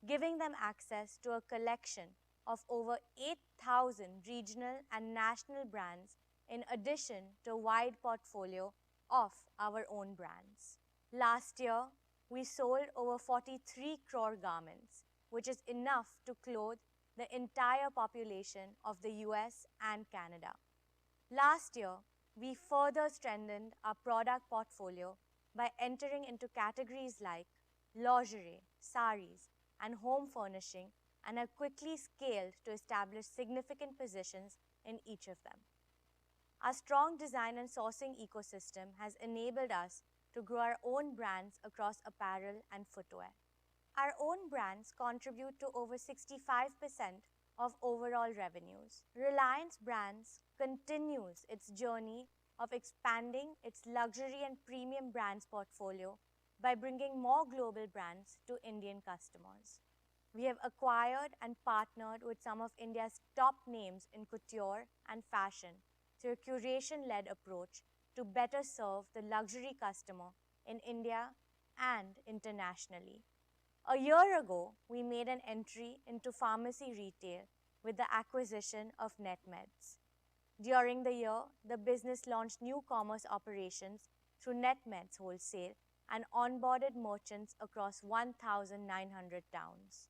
giving them access to a collection of over 8,000 regional and national brands in addition to a wide portfolio of our own brands. Last year, we sold over 43 crore garments, which is enough to clothe the entire population of the US and Canada. Last year, we further strengthened our product portfolio by entering into categories like lingerie, saris, and home furnishing, and have quickly scaled to establish significant positions in each of them. Our strong design and sourcing ecosystem has enabled us to grow our own brands across apparel and footwear. Our own brands contribute to over 65% of overall revenues. Reliance Brands continues its journey of expanding its luxury and premium brands portfolio by bringing more global brands to Indian customers. We have acquired and partnered with some of India's top names in couture and fashion through a curation-led approach to better serve the luxury customer in India and internationally. A year ago, we made an entry into pharmacy retail with the acquisition of NetMeds. During the year, the business launched new commerce operations through NetMeds Wholesale and onboarded merchants across 1,900 towns.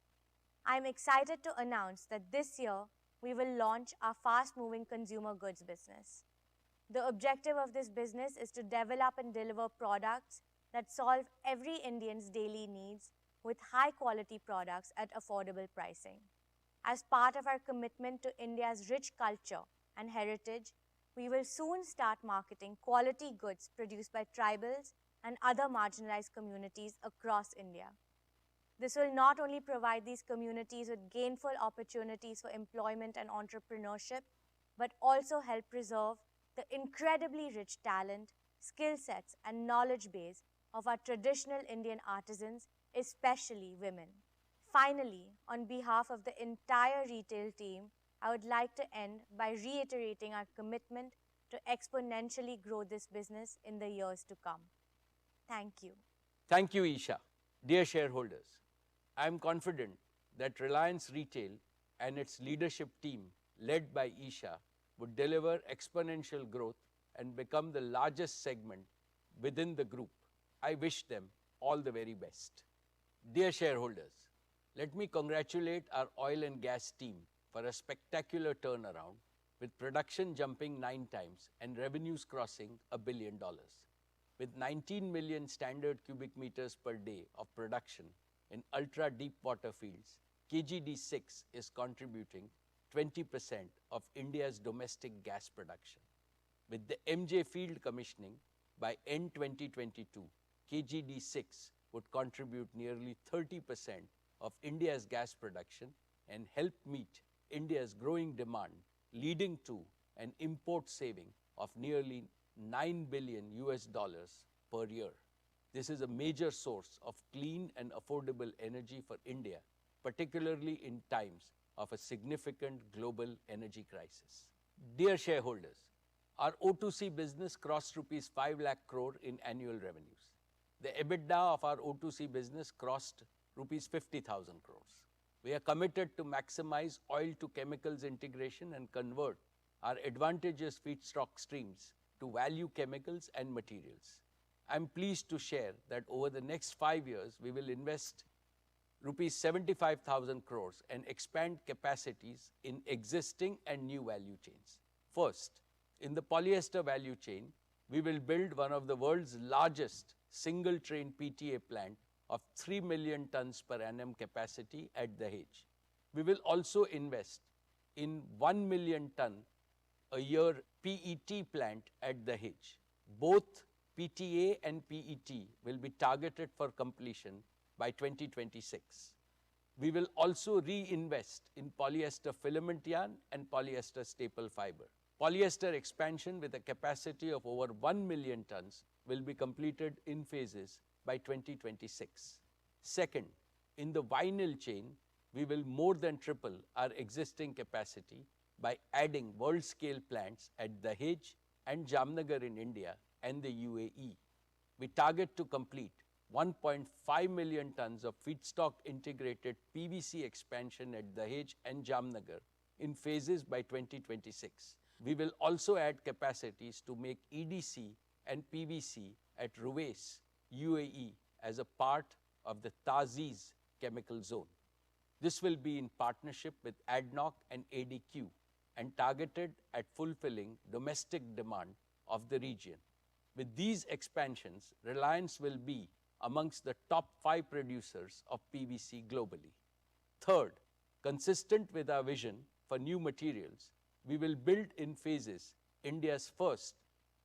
I'm excited to announce that this year we will launch our fast-moving consumer goods business. The objective of this business is to develop and deliver products that solve every Indian's daily needs with high-quality products at affordable pricing. As part of our commitment to India's rich culture and heritage, we will soon start marketing quality goods produced by tribals and other marginalized communities across India. This will not only provide these communities with gainful opportunities for employment and entrepreneurship, but also help preserve the incredibly rich talent, skill sets, and knowledge base of our traditional Indian artisans, especially women. Finally, on behalf of the entire retail team, I would like to end by reiterating our commitment to exponentially grow this business in the years to come. Thank you. Thank you, Isha. Dear shareholders, I am confident that Reliance Retail and its leadership team, led by Isha, would deliver exponential growth and become the largest segment within the group. I wish them all the very best. Dear shareholders, let me congratulate our oil and gas team for a spectacular turnaround, with production jumping 9 times and revenues crossing $1 billion. With 19 million standard cubic meters per day of production in ultra-deep water fields, KGD6 is contributing 20% of India's domestic gas production. With the MJ field commissioning, by end 2022, KGD6 would contribute nearly 30% of India's gas production and help meet India's growing demand, leading to an import saving of nearly $9 billion per year. This is a major source of clean and affordable energy for India, particularly in times of a significant global energy crisis. Dear shareholders, our O2C business crossed rupees 5 lakh crore in annual revenues. The EBITDA of our O2C business crossed rupees 50,000 crores. We are committed to maximize oil to chemicals integration and convert our advantageous feedstock streams to value chemicals and materials. I am pleased to share that over the next 5 years, we will invest rupees 75,000 crores and expand capacities in existing and new value chains. First, in the polyester value chain, we will build one of the world's largest single-train PTA plant of 3 million tons per annum capacity at Dahej. We will also invest in 1 million ton a year PET plant at Dahej. Both PTA and PET will be targeted for completion by 2026. We will also reinvest in polyester filament yarn and polyester staple fiber. Polyester expansion with a capacity of over 1 million tons will be completed in phases by 2026. Second, in the vinyl chain, we will more than triple our existing capacity by adding world-scale plants at Dahej and Jamnagar in India and the UAE. We target to complete 1.5 million tons of feedstock integrated PVC expansion at Dahej and Jamnagar in phases by 2026. We will also add capacities to make EDC and PVC at Ruwais, UAE, as a part of the TA'ZIZ chemical zone. This will be in partnership with ADNOC and ADQ and targeted at fulfilling domestic demand of the region. With these expansions, Reliance will be amongst the top 5 producers of PVC globally. Third, consistent with our vision for new materials, we will build in phases India's first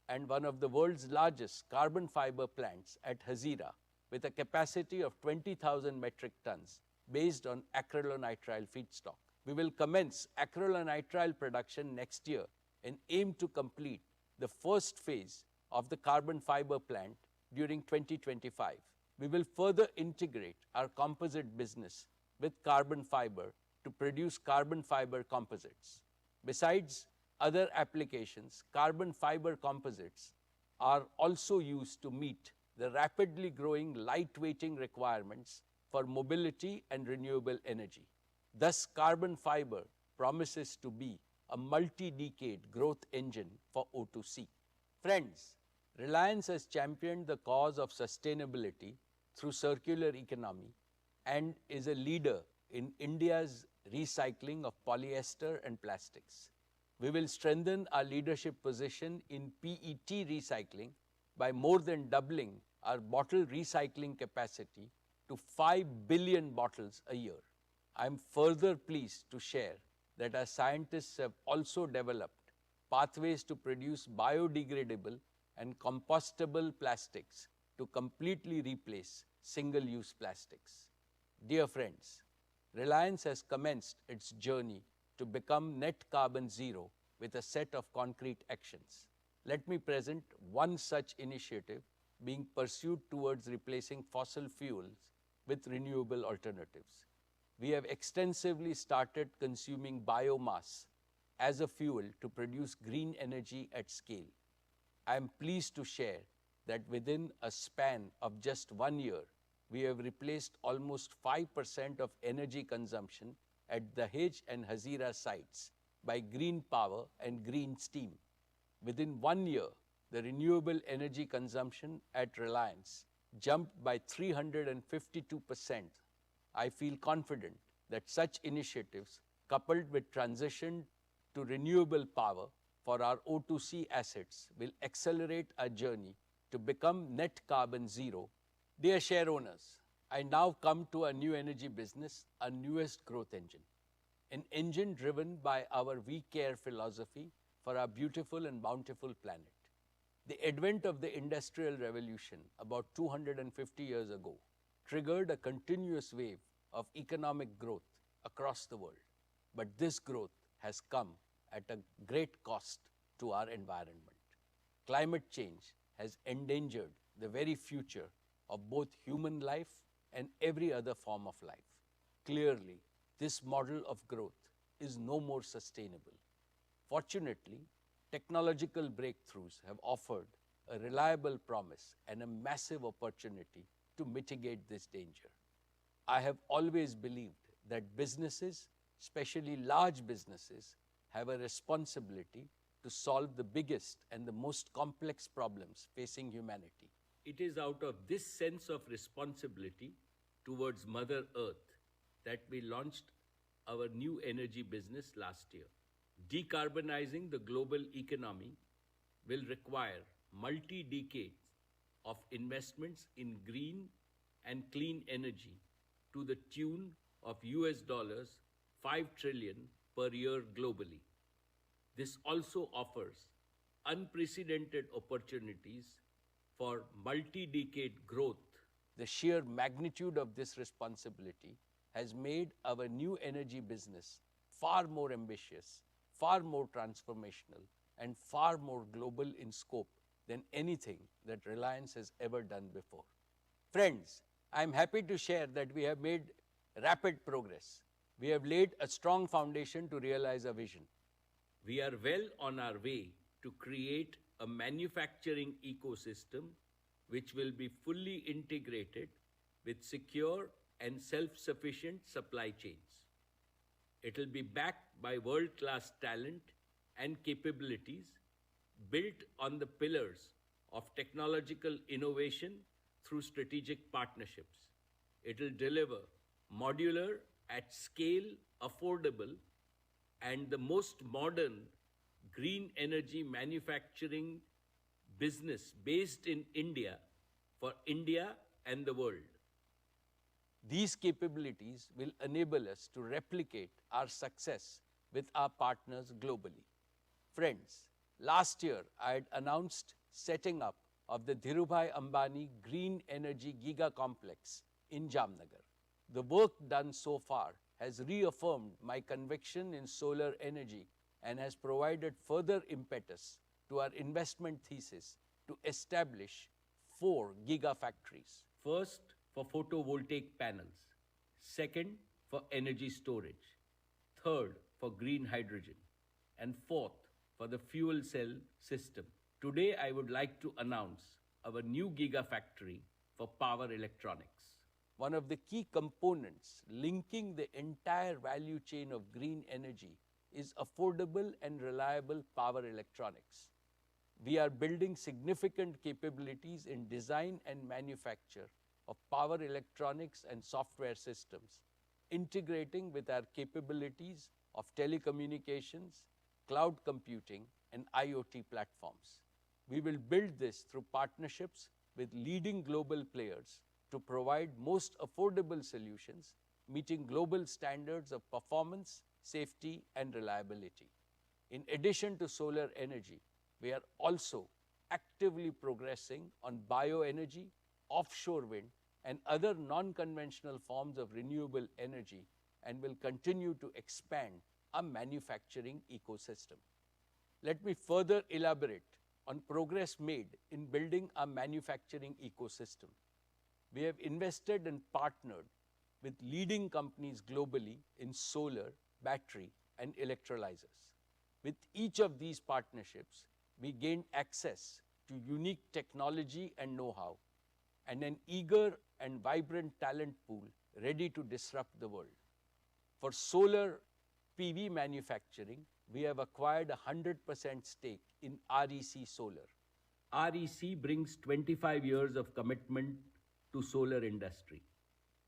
and one of the world's largest carbon fiber plants at Hazira, with a capacity of 20,000 metric tons based on acrylonitrile feedstock. We will commence acrylonitrile production next year and aim to complete the first phase of the carbon fiber plant during 2025. We will further integrate our composite business with carbon fiber to produce carbon fiber composites. Besides other applications, carbon fiber composites are also used to meet the rapidly growing lightweighting requirements for mobility and renewable energy. Thus, carbon fiber promises to be a multi-decade growth engine for O2C. Friends, Reliance has championed the cause of sustainability through circular economy and is a leader in India's recycling of polyester and plastics. We will strengthen our leadership position in PET recycling by more than doubling our bottle recycling capacity to 5 billion bottles a year. I am further pleased to share that our scientists have also developed pathways to produce biodegradable and compostable plastics to completely replace single-use plastics. Dear friends, Reliance has commenced its journey to become net carbon zero with a set of concrete actions. Let me present one such initiative being pursued towards replacing fossil fuels with renewable alternatives. We have extensively started consuming biomass as a fuel to produce green energy at scale. I am pleased to share that within a span of just 1 year, we have replaced almost 5% of energy consumption at Dahej and Hazira sites by green power and green steam. Within 1 year, the renewable energy consumption at Reliance jumped by 352%. I feel confident that such initiatives, coupled with transition to renewable power for our O2C assets, will accelerate our journey to become net carbon zero. Dear share owners, I now come to our new energy business, our newest growth engine. An engine driven by our We Care philosophy for our beautiful and bountiful planet. The advent of the Industrial Revolution about 250 years ago triggered a continuous wave of economic growth across the world. But this growth has come at a great cost to our environment. Climate change has endangered the very future of both human life and every other form of life. Clearly, this model of growth is no more sustainable. Fortunately, technological breakthroughs have offered a reliable promise and a massive opportunity to mitigate this danger. I have always believed that businesses, especially large businesses, have a responsibility to solve the biggest and the most complex problems facing humanity. It is out of this sense of responsibility towards Mother Earth that we launched our new energy business last year. Decarbonizing the global economy will require multi-decades of investments in green and clean energy to the tune of $5 trillion per year globally. This also offers unprecedented opportunities for multi-decade growth. The sheer magnitude of this responsibility has made our new energy business far more ambitious, far more transformational, and far more global in scope than anything that Reliance has ever done before. Friends, I am happy to share that we have made rapid progress. We have laid a strong foundation to realize our vision. We are well on our way to create a manufacturing ecosystem which will be fully integrated with secure and self-sufficient supply chains. It will be backed by world-class talent and capabilities built on the pillars of technological innovation through strategic partnerships. It will deliver modular, at scale, affordable, and the most modern green energy manufacturing business based in India for India and the world. These capabilities will enable us to replicate our success with our partners globally. Friends, last year I had announced setting up of the Dhirubhai Ambani Green Energy Giga Complex in Jamnagar. The work done so far has reaffirmed my conviction in solar energy and has provided further impetus to our investment thesis to establish 4 gigafactories. First, for photovoltaic panels. Second, for energy storage. Third, for green hydrogen. And fourth, for the fuel cell system. Today, I would like to announce our new gigafactory for power electronics. One of the key components linking the entire value chain of green energy is affordable and reliable power electronics. We are building significant capabilities in design and manufacture of power electronics and software systems, integrating with our capabilities of telecommunications, cloud computing, and IoT platforms. We will build this through partnerships with leading global players to provide most affordable solutions, meeting global standards of performance, safety, and reliability. In addition to solar energy, we are also actively progressing on bioenergy, offshore wind, and other non-conventional forms of renewable energy, and will continue to expand our manufacturing ecosystem. Let me further elaborate on progress made in building our manufacturing ecosystem. We have invested and partnered with leading companies globally in solar, battery, and electrolyzers. With each of these partnerships, we gained access to unique technology and know-how, and an eager and vibrant talent pool ready to disrupt the world. For solar PV manufacturing, we have acquired a 100% stake in REC Solar. REC brings 25 years of commitment to solar industry.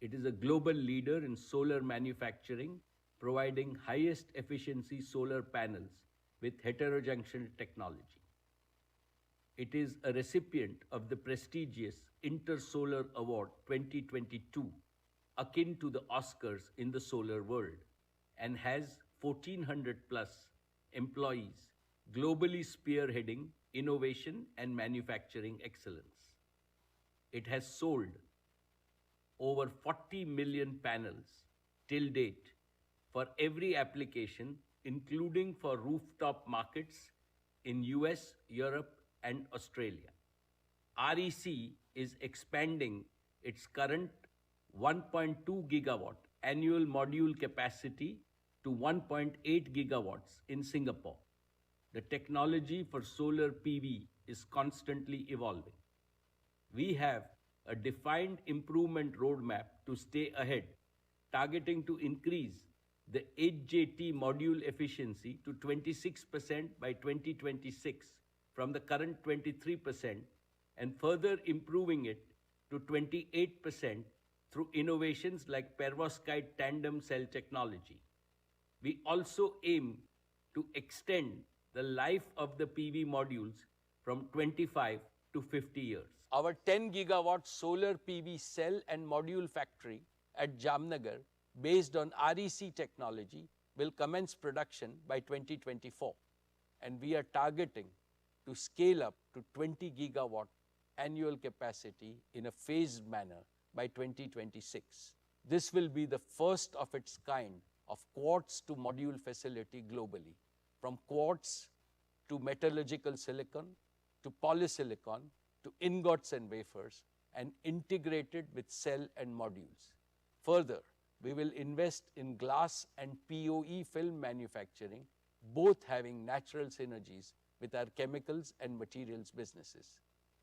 It is a global leader in solar manufacturing, providing highest efficiency solar panels with heterojunction technology. It is a recipient of the prestigious Intersolar Award 2022, akin to the Oscars in the solar world, and has 1,400 plus employees globally spearheading innovation and manufacturing excellence. It has sold over 40 million panels till date for every application, including for rooftop markets in US, Europe, and Australia. REC is expanding its current 1.2 gigawatt annual module capacity to 1.8 gigawatts in Singapore. The technology for solar PV is constantly evolving. We have a defined improvement roadmap to stay ahead, targeting to increase the HJT module efficiency to 26% by 2026 from the current 23%, and further improving it to 28% through innovations like perovskite tandem cell technology. We also aim to extend the life of the PV modules from 25 to 50 years. Our 10 gigawatt solar PV cell and module factory at Jamnagar, based on REC technology, will commence production by 2024, and we are targeting to scale up to 20 gigawatt annual capacity in a phased manner by 2026. This will be the first of its kind of quartz to module facility globally, from quartz to metallurgical silicon to polysilicon to ingots and wafers, and integrated with cell and modules. Further, we will invest in glass and POE film manufacturing, both having natural synergies with our chemicals and materials businesses.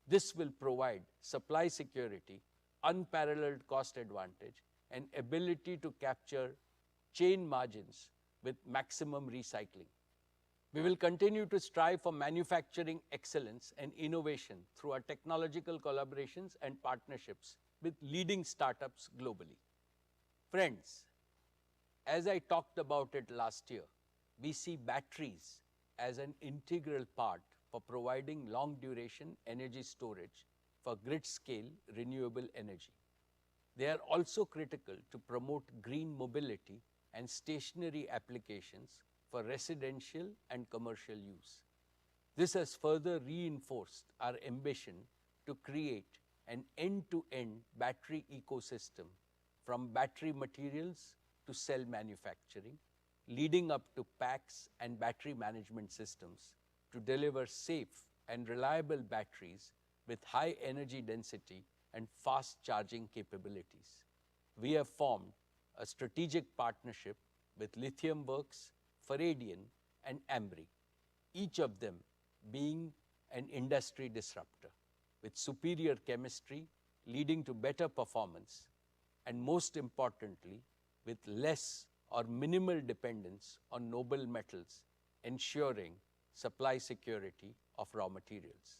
This will provide supply security, unparalleled cost advantage, and ability to capture chain margins with maximum recycling. We will continue to strive for manufacturing excellence and innovation through our technological collaborations and partnerships with leading startups globally. Friends, as I talked about it last year, we see batteries as an integral part for providing long-duration energy storage for grid-scale renewable energy. They are also critical to promote green mobility and stationary applications for residential and commercial use. This has further reinforced our ambition to create an end-to-end battery ecosystem from battery materials to cell manufacturing, leading up to packs and battery management systems to deliver safe and reliable batteries with high energy density and fast charging capabilities. We have formed a strategic partnership with Lithium Works, Faradion, and Ambri, each of them being an industry disruptor with superior chemistry leading to better performance, and most importantly, with less or minimal dependence on noble metals, ensuring supply security of raw materials.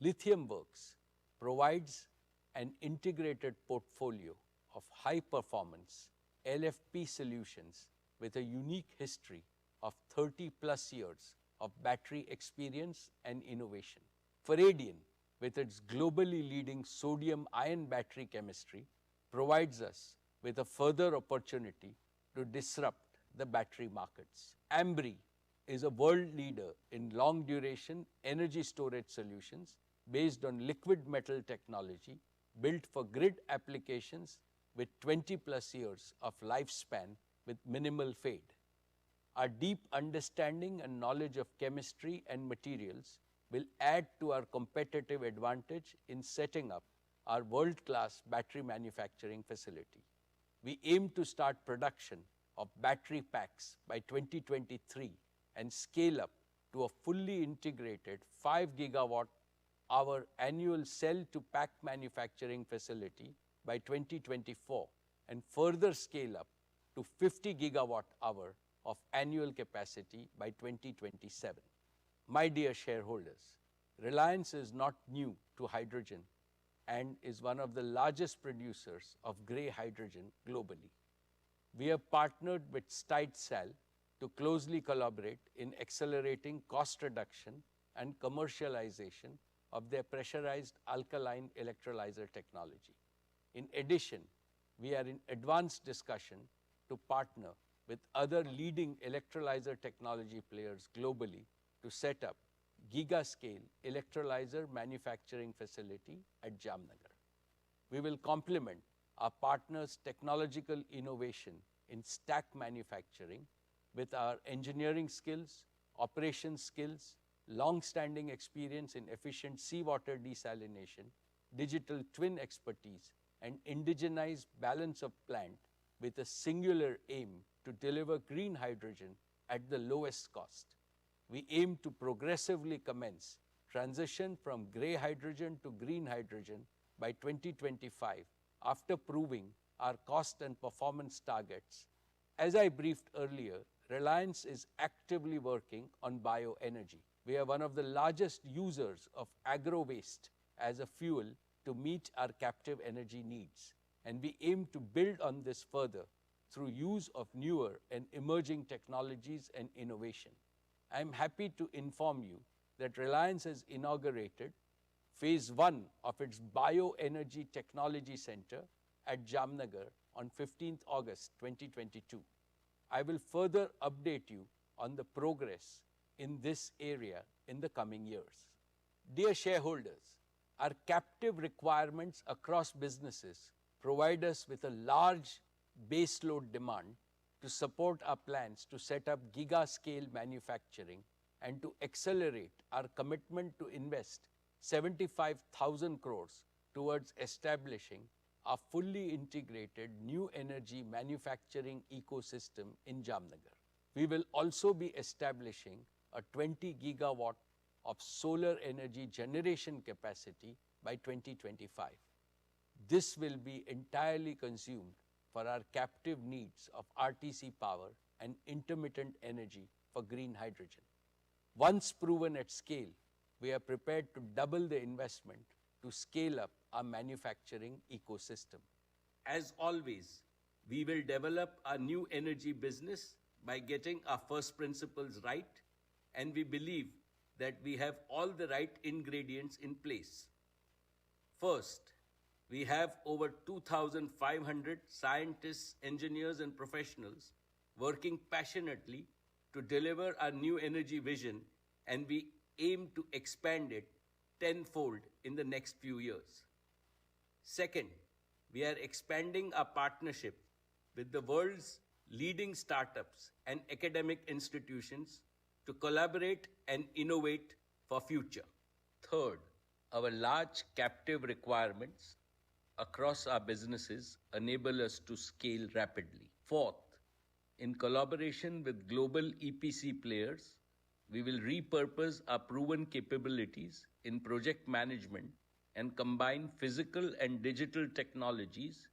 Lithium Works provides an integrated portfolio of high-performance LFP solutions with a unique history of 30+ years of battery experience and innovation. Faradion, with its globally leading sodium-ion battery chemistry, provides us with a further opportunity to disrupt the battery markets. Ambri is a world leader in long-duration energy storage solutions based on liquid metal technology built for grid applications with 20+ years of lifespan with minimal fade. Our deep understanding and knowledge of chemistry and materials will add to our competitive advantage in setting up our world-class battery manufacturing facility. We aim to start production of battery packs by 2023 and scale up to a fully integrated 5 GWh annual cell-to-pack manufacturing facility by 2024 and further scale up to 50 GWh of annual capacity by 2027. My dear shareholders, Reliance is not new to hydrogen and is one of the largest producers of grey hydrogen globally. We have partnered with Stigesal to closely collaborate in accelerating cost reduction and commercialization of their pressurized alkaline electrolyzer technology. In addition, we are in advanced discussion to partner with other leading electrolyzer technology players globally to set up giga-scale electrolyzer manufacturing facility at Jamnagar. We will complement our partners' technological innovation in stack manufacturing with our engineering skills, operations skills, long-standing experience in efficient seawater desalination, digital twin expertise, and indigenized balance of plant with a singular aim to deliver green hydrogen at the lowest cost. We aim to progressively commence transition from grey hydrogen to green hydrogen by 2025 after proving our cost and performance targets. As I briefed earlier, Reliance is actively working on bioenergy. We are one of the largest users of agro-waste as a fuel to meet our captive energy needs, and we aim to build on this further through use of newer and emerging technologies and innovation. I am happy to inform you that Reliance has inaugurated phase 1 of its Bioenergy Technology Center at Jamnagar on 15th August 2022. I will further update you on the progress in this area in the coming years. Dear shareholders, our captive requirements across businesses provide us with a large baseload demand to support our plans to set up giga-scale manufacturing and to accelerate our commitment to invest 75,000 crores towards establishing a fully integrated new energy manufacturing ecosystem in Jamnagar. We will also be establishing a 20 GW of solar energy generation capacity by 2025. This will be entirely consumed for our captive needs of RTC power and intermittent energy for green hydrogen. Once proven at scale, we are prepared to double the investment to scale up our manufacturing ecosystem. As always, we will develop our new energy business by getting our first principles right, and we believe that we have all the right ingredients in place. First, we have over 2,500 scientists, engineers, and professionals working passionately to deliver our new energy vision, and we aim to expand it tenfold in the next few years. Second, we are expanding our partnership with the world's leading startups and academic institutions to collaborate and innovate for future. Third, our large captive requirements across our businesses enable us to scale rapidly. Fourth, in collaboration with global EPC players, we will repurpose our proven capabilities in project management and combine physical and digital technologies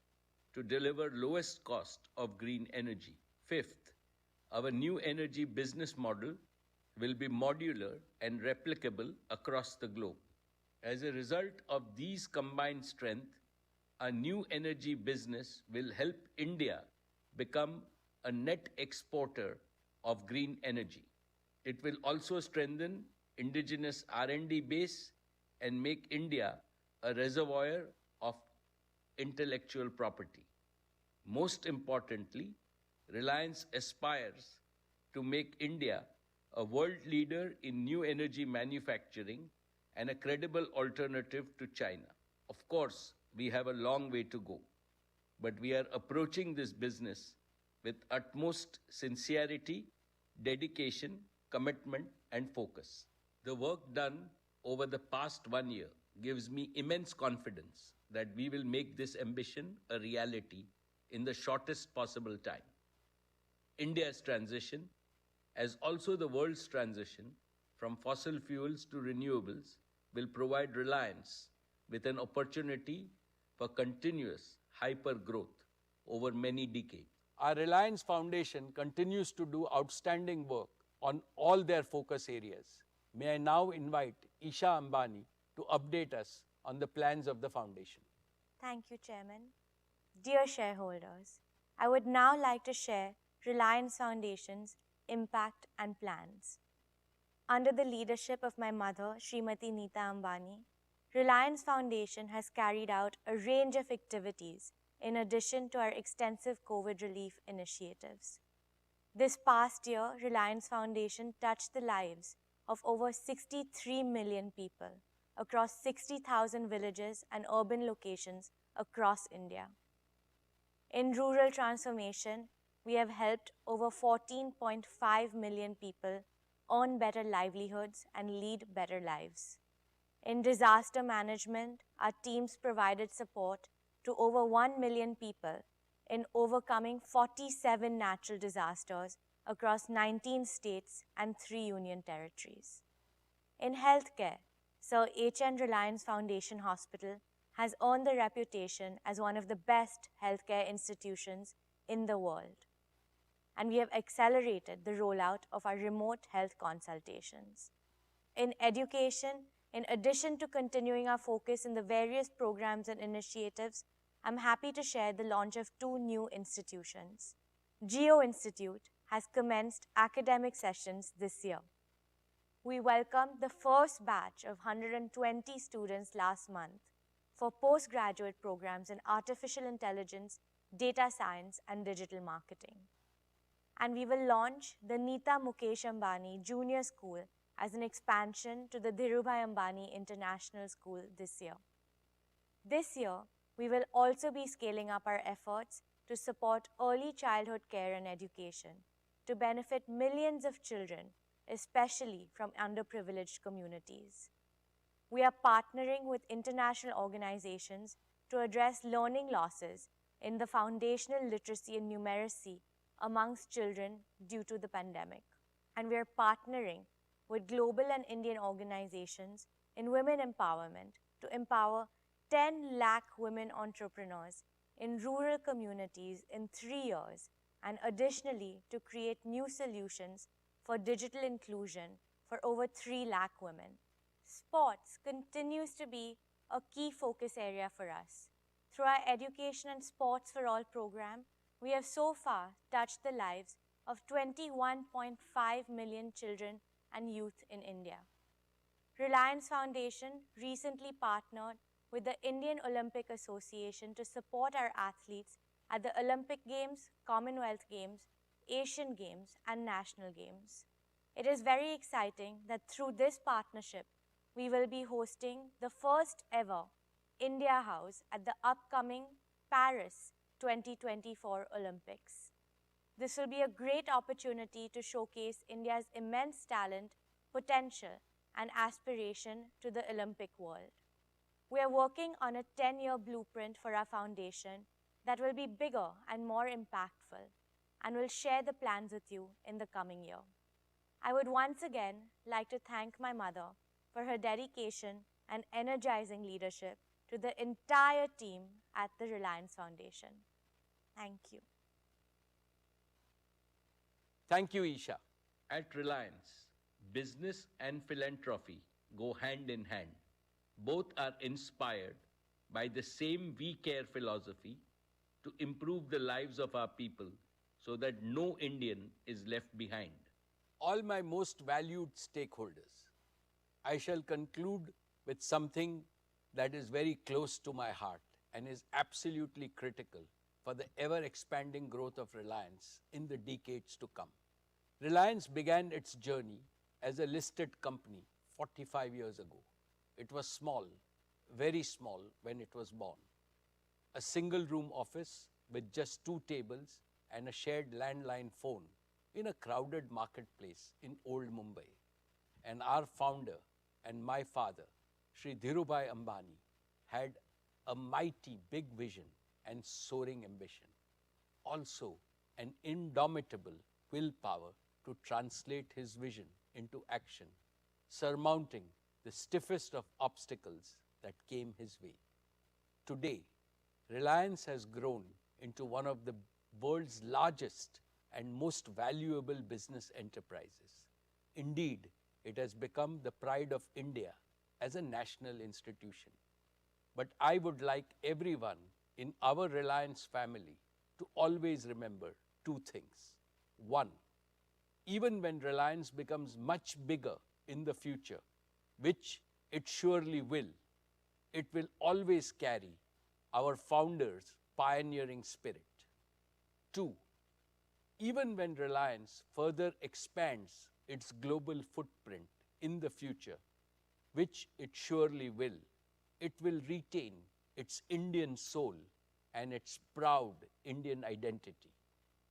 to deliver lowest cost of green energy. Fifth, our new energy business model will be modular and replicable across the globe. As a result of these combined strengths, our new energy business will help India become a net exporter of green energy. It will also strengthen indigenous R&D base and make India a reservoir of intellectual property. Most importantly, Reliance aspires to make India a world leader in new energy manufacturing and a credible alternative to China. Of course, we have a long way to go, but we are approaching this business with utmost sincerity, dedication, commitment, and focus. The work done over the past 1 year gives me immense confidence that we will make this ambition a reality in the shortest possible time. India's transition, as also the world's transition from fossil fuels to renewables, will provide Reliance with an opportunity for continuous hyper-growth over many decades. Our Reliance Foundation continues to do outstanding work on all their focus areas. May I now invite Isha Ambani to update us on the plans of the foundation. Thank you, Chairman. Dear shareholders, I would now like to share Reliance Foundation's impact and plans. Under the leadership of my mother, Srimati Neeta Ambani, Reliance Foundation has carried out a range of activities in addition to our extensive COVID relief initiatives. This past year, Reliance Foundation touched the lives of over 63 million people across 60,000 villages and urban locations across India. In rural transformation, we have helped over 14.5 million people earn better livelihoods and lead better lives. In disaster management, our teams provided support to over 1 million people in overcoming 47 natural disasters across 19 states and 3 union territories. In healthcare, Sir H.N. Reliance Foundation Hospital has earned the reputation as one of the best healthcare institutions in the world. And we have accelerated the rollout of our remote health consultations. In education, in addition to continuing our focus in the various programs and initiatives, I'm happy to share the launch of 2 new institutions. Geo Institute has commenced academic sessions this year. We welcomed the first batch of 120 students last month for postgraduate programs in artificial intelligence, data science, and digital marketing. And we will launch the Neeta Mukesh Ambani Junior School as an expansion to the Dhirubhai Ambani International School this year. This year, we will also be scaling up our efforts to support early childhood care and education to benefit millions of children, especially from underprivileged communities. We are partnering with international organizations to address learning losses in the foundational literacy and numeracy amongst children due to the pandemic. And we are partnering with global and Indian organizations in women empowerment to empower 10 lakh women entrepreneurs in rural communities in 3 years, and additionally to create new solutions for digital inclusion for over 3 lakh women. Sports continues to be a key focus area for us. Through our Education and Sports for All program, we have so far touched the lives of 21.5 million children and youth in India. Reliance Foundation recently partnered with the Indian Olympic Association to support our athletes at the Olympic Games, Commonwealth Games, Asian Games, and National Games. It is very exciting that through this partnership, we will be hosting the first ever India House at the upcoming Paris 2024 Olympics. This will be a great opportunity to showcase India's immense talent, potential, and aspiration to the Olympic world. We are working on a 10-year blueprint for our foundation that will be bigger and more impactful, and will share the plans with you in the coming year. I would once again like to thank my mother for her dedication and energizing leadership to the entire team at the Reliance Foundation. Thank you. Thank you, Isha. At Reliance, business and philanthropy go hand in hand. Both are inspired by the same We Care philosophy to improve the lives of our people so that no Indian is left behind. All my most valued stakeholders, I shall conclude with something that is very close to my heart and is absolutely critical for the ever-expanding growth of Reliance in the decades to come. Reliance began its journey as a listed company 45 years ago. It was small, very small when it was born. A single-room office with just 2 tables and a shared landline phone in a crowded marketplace in old Mumbai. And our founder and my father, Shri Dhirubhai Ambani, had a mighty big vision and soaring ambition. Also, an indomitable willpower to translate his vision into action, surmounting the stiffest of obstacles that came his way. Today, Reliance has grown into one of the world's largest and most valuable business enterprises. Indeed, it has become the pride of India as a national institution. But I would like everyone in our Reliance family to always remember 2 things. 1, even when Reliance becomes much bigger in the future, which it surely will, it will always carry our founders' pioneering spirit. 2, even when Reliance further expands its global footprint in the future, which it surely will, it will retain its Indian soul and its proud Indian identity.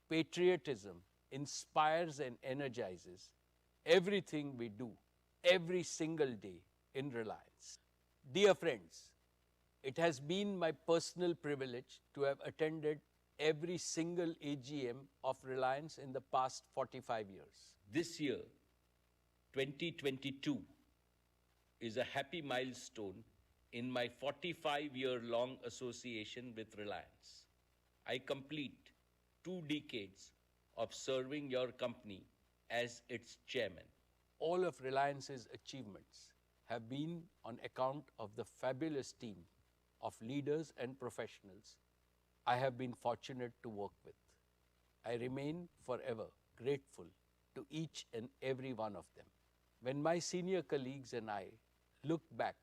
Patriotism inspires and energizes everything we do every single day in Reliance. Dear friends, it has been my personal privilege to have attended every single AGM of Reliance in the past 45 years. This year, 2022, is a happy milestone in my 45-year-long association with Reliance. I complete 2 decades of serving your company as its chairman. All of Reliance's achievements have been on account of the fabulous team of leaders and professionals I have been fortunate to work with. I remain forever grateful to each and every one of them. When my senior colleagues and I look back,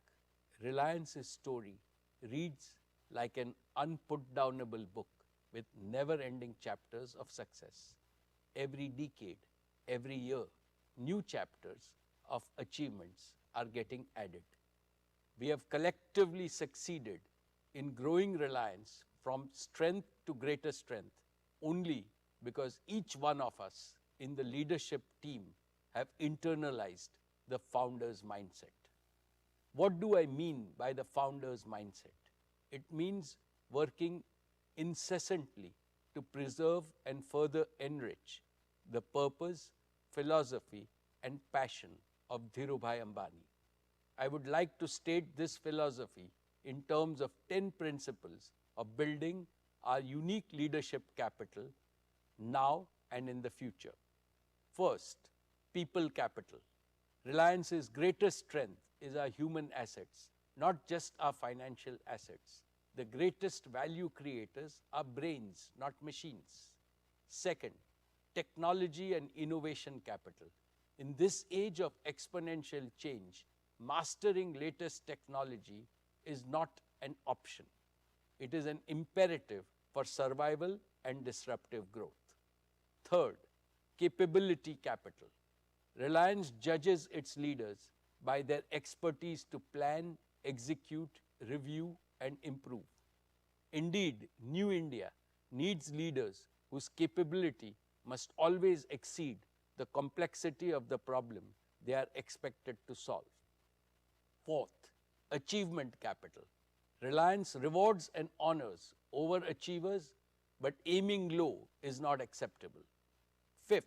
Reliance's story reads like an unputdownable book with never-ending chapters of success. Every decade, every year, new chapters of achievements are getting added. We have collectively succeeded in growing Reliance from strength to greater strength only because each one of us in the leadership team have internalized the founder's mindset. What do I mean by the founder's mindset? It means working incessantly to preserve and further enrich the purpose, philosophy, and passion of Dhirubhai Ambani. I would like to state this philosophy in terms of 10 principles of building our unique leadership capital now and in the future. First, people capital. Reliance's greatest strength is our human assets, not just our financial assets. The greatest value creators are brains, not machines. Second, technology and innovation capital. In this age of exponential change, mastering latest technology is not an option. It is an imperative for survival and disruptive growth. Third, capability capital. Reliance judges its leaders by their expertise to plan, execute, review, and improve. Indeed, New India needs leaders whose capability must always exceed the complexity of the problem they are expected to solve. Fourth, achievement capital. Reliance rewards and honors overachievers, but aiming low is not acceptable. Fifth,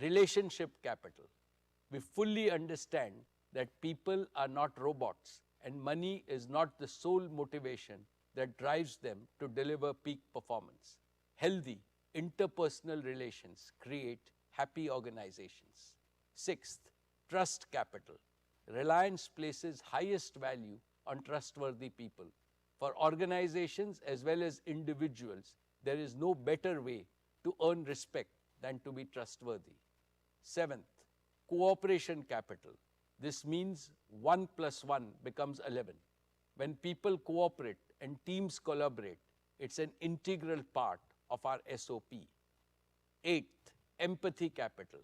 relationship capital. We fully understand that people are not robots and money is not the sole motivation that drives them to deliver peak performance. Healthy interpersonal relations create happy organizations. Sixth, trust capital. Reliance places highest value on trustworthy people. For organizations as well as individuals, there is no better way to earn respect than to be trustworthy. Seventh, cooperation capital. This means 1 + 1 becomes 11. When people cooperate and teams collaborate, it's an integral part of our SOP. Eighth, empathy capital.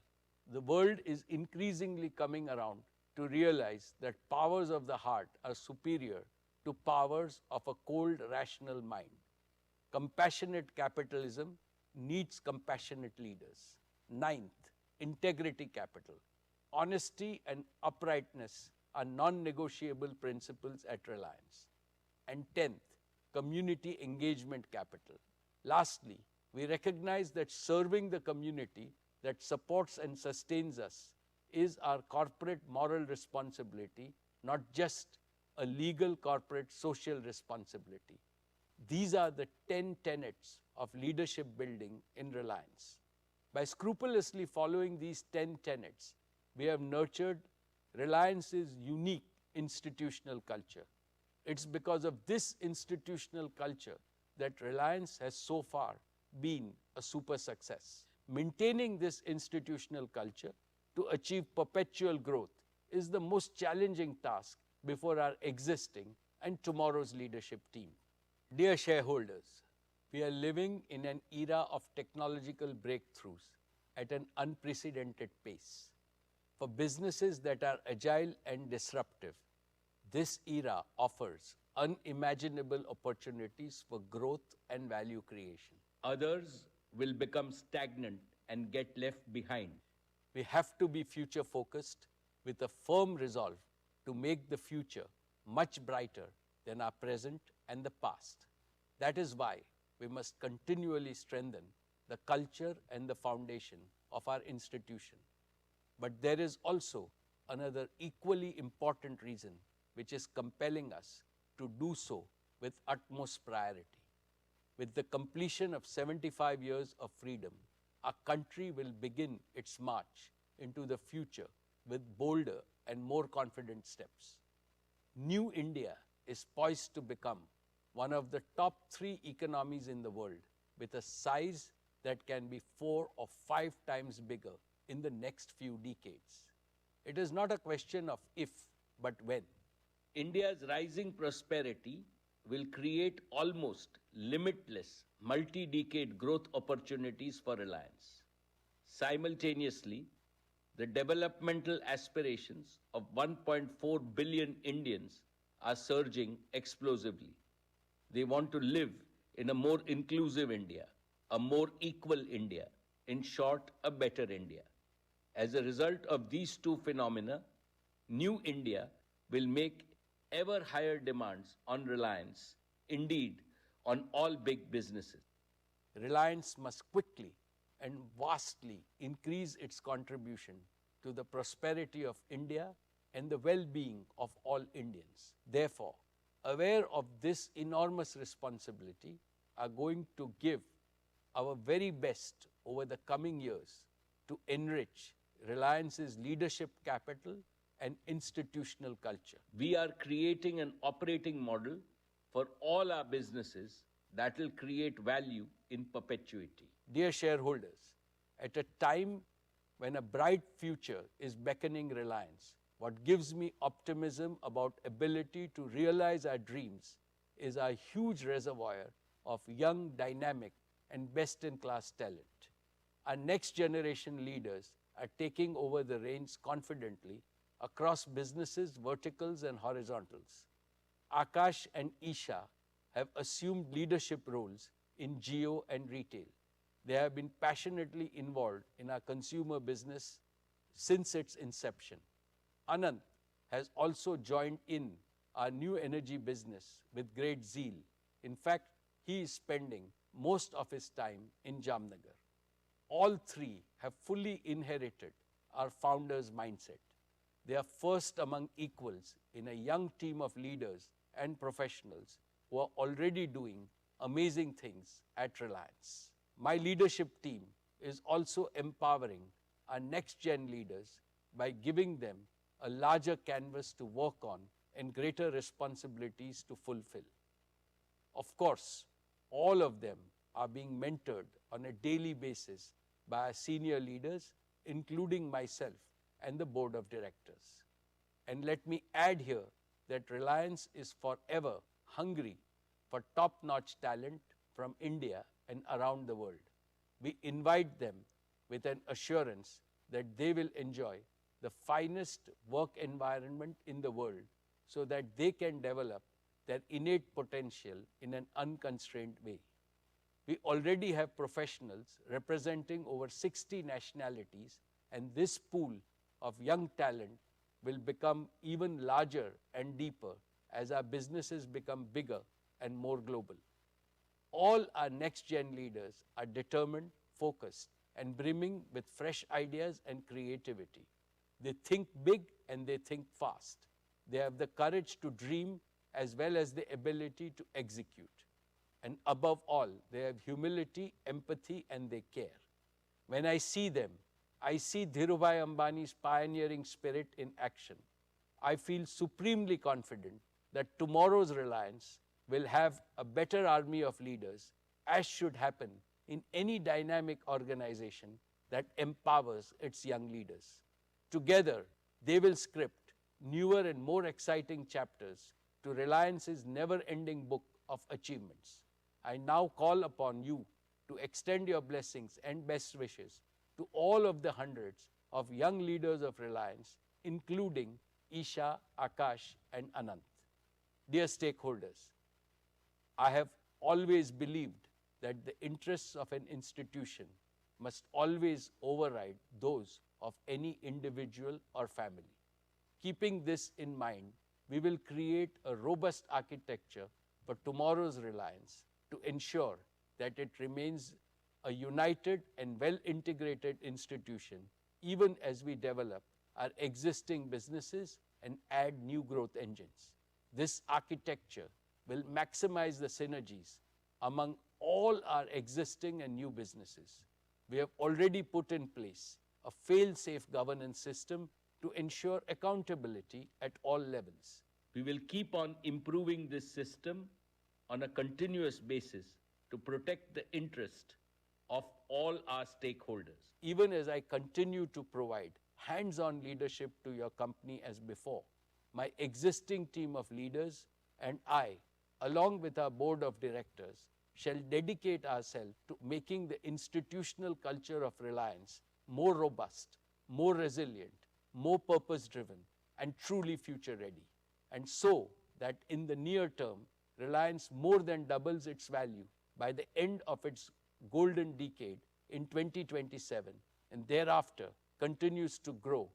The world is increasingly coming around to realize that powers of the heart are superior to powers of a cold, rational mind. Compassionate capitalism needs compassionate leaders. Ninth, integrity capital. Honesty and uprightness are non-negotiable principles at Reliance. And 10th, community engagement capital. Lastly, we recognize that serving the community that supports and sustains us is our corporate moral responsibility, not just a legal corporate social responsibility. These are the 10 tenets of leadership building in Reliance. By scrupulously following these 10 tenets, we have nurtured Reliance's unique institutional culture. It's because of this institutional culture that Reliance has so far been a super success. Maintaining this institutional culture to achieve perpetual growth is the most challenging task before our existing and tomorrow's leadership team. Dear shareholders, we are living in an era of technological breakthroughs at an unprecedented pace. For businesses that are agile and disruptive, this era offers unimaginable opportunities for growth and value creation. Others will become stagnant and get left behind. We have to be future focused with a firm resolve to make the future much brighter than our present and the past. That is why we must continually strengthen the culture and the foundation of our institution. But there is also another equally important reason which is compelling us to do so with utmost priority. With the completion of 75 years of freedom, our country will begin its march into the future with bolder and more confident steps. New India is poised to become one of the top 3 economies in the world with a size that can be 4 or 5 times bigger in the next few decades. It is not a question of if, but when. India's rising prosperity will create almost limitless multi-decade growth opportunities for Reliance. Simultaneously, the developmental aspirations of 1.4 billion Indians are surging explosively. They want to live in a more inclusive India, a more equal India, in short, a better India. As a result of these two phenomena, New India will make ever higher demands on Reliance, indeed, on all big businesses. Reliance must quickly and vastly increase its contribution to the prosperity of India and the well-being of all Indians. Therefore, aware of this enormous responsibility, are going to give our very best over the coming years to enrich Reliance's leadership capital and institutional culture. We are creating an operating model for all our businesses that will create value in perpetuity. Dear shareholders, at a time when a bright future is beckoning Reliance, what gives me optimism about ability to realize our dreams is our huge reservoir of young, dynamic, and best-in-class talent. Our next generation leaders are taking over the reins confidently across businesses, verticals and horizontals. Akash and Isha have assumed leadership roles in Jio and retail. They have been passionately involved in our consumer business since its inception. Anant has also joined in our new energy business with great zeal. In fact, he is spending most of his time in Jamnagar. All three have fully inherited our founder's mindset. They are first among equals in a young team of leaders and professionals who are already doing amazing things at Reliance. My leadership team is also empowering our next-gen leaders by giving them a larger canvas to work on and greater responsibilities to fulfill. Of course, all of them are being mentored on a daily basis by our senior leaders, including myself and the board of directors. And let me add here that Reliance is forever hungry for top-notch talent from India and around the world. We invite them with an assurance that they will enjoy the finest work environment in the world so that they can develop their innate potential in an unconstrained way. We already have professionals representing over 60 nationalities, and this pool of young talent will become even larger and deeper as our businesses become bigger and more global. All our next-gen leaders are determined, focused, and brimming with fresh ideas and creativity. They think big and they think fast. They have the courage to dream as well as the ability to execute. And above all, they have humility, empathy, and they care. When I see them, I see Dhirubhai Ambani's pioneering spirit in action. I feel supremely confident that tomorrow's Reliance will have a better army of leaders, as should happen in any dynamic organization that empowers its young leaders. Together, they will script newer and more exciting chapters to Reliance's never-ending book of achievements. I now call upon you to extend your blessings and best wishes to all of the hundreds of young leaders of Reliance, including Isha, Akash, and Anant. Dear stakeholders, I have always believed that the interests of an institution must always override those of any individual or family. Keeping this in mind, we will create a robust architecture for tomorrow's Reliance to ensure that it remains a united and well-integrated institution even as we develop our existing businesses and add new growth engines. This architecture will maximize the synergies among all our existing and new businesses. We have already put in place a fail-safe governance system to ensure accountability at all levels. We will keep on improving this system on a continuous basis to protect the interest of all our stakeholders. Even as I continue to provide hands-on leadership to your company as before, my existing team of leaders and I, along with our board of directors, shall dedicate ourselves to making the institutional culture of Reliance more robust, more resilient, more purpose-driven, and truly future-ready. And so that in the near term, Reliance more than doubles its value by the end of its golden decade in 2027, and thereafter continues to grow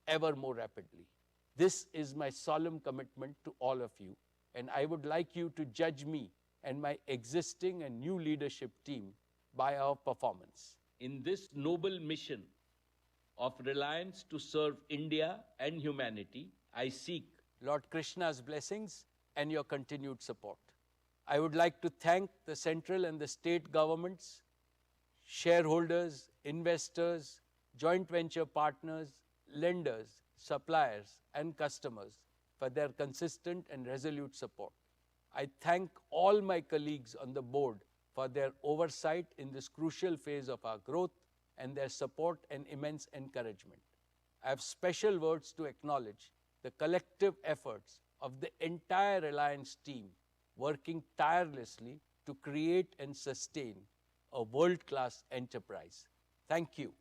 ever more rapidly. This is my solemn commitment to all of you, and I would like you to judge me and my existing and new leadership team by our performance. In this noble mission of Reliance to serve India and humanity, I seek Lord Krishna's blessings and your continued support. I would like to thank the central and the state governments, shareholders, investors, joint venture partners, lenders, suppliers, and customers for their consistent and resolute support. I thank all my colleagues on the board for their oversight in this crucial phase of our growth and their support and immense encouragement. I have special words to acknowledge the collective efforts of the entire Reliance team working tirelessly to create and sustain a world-class enterprise. Thank you.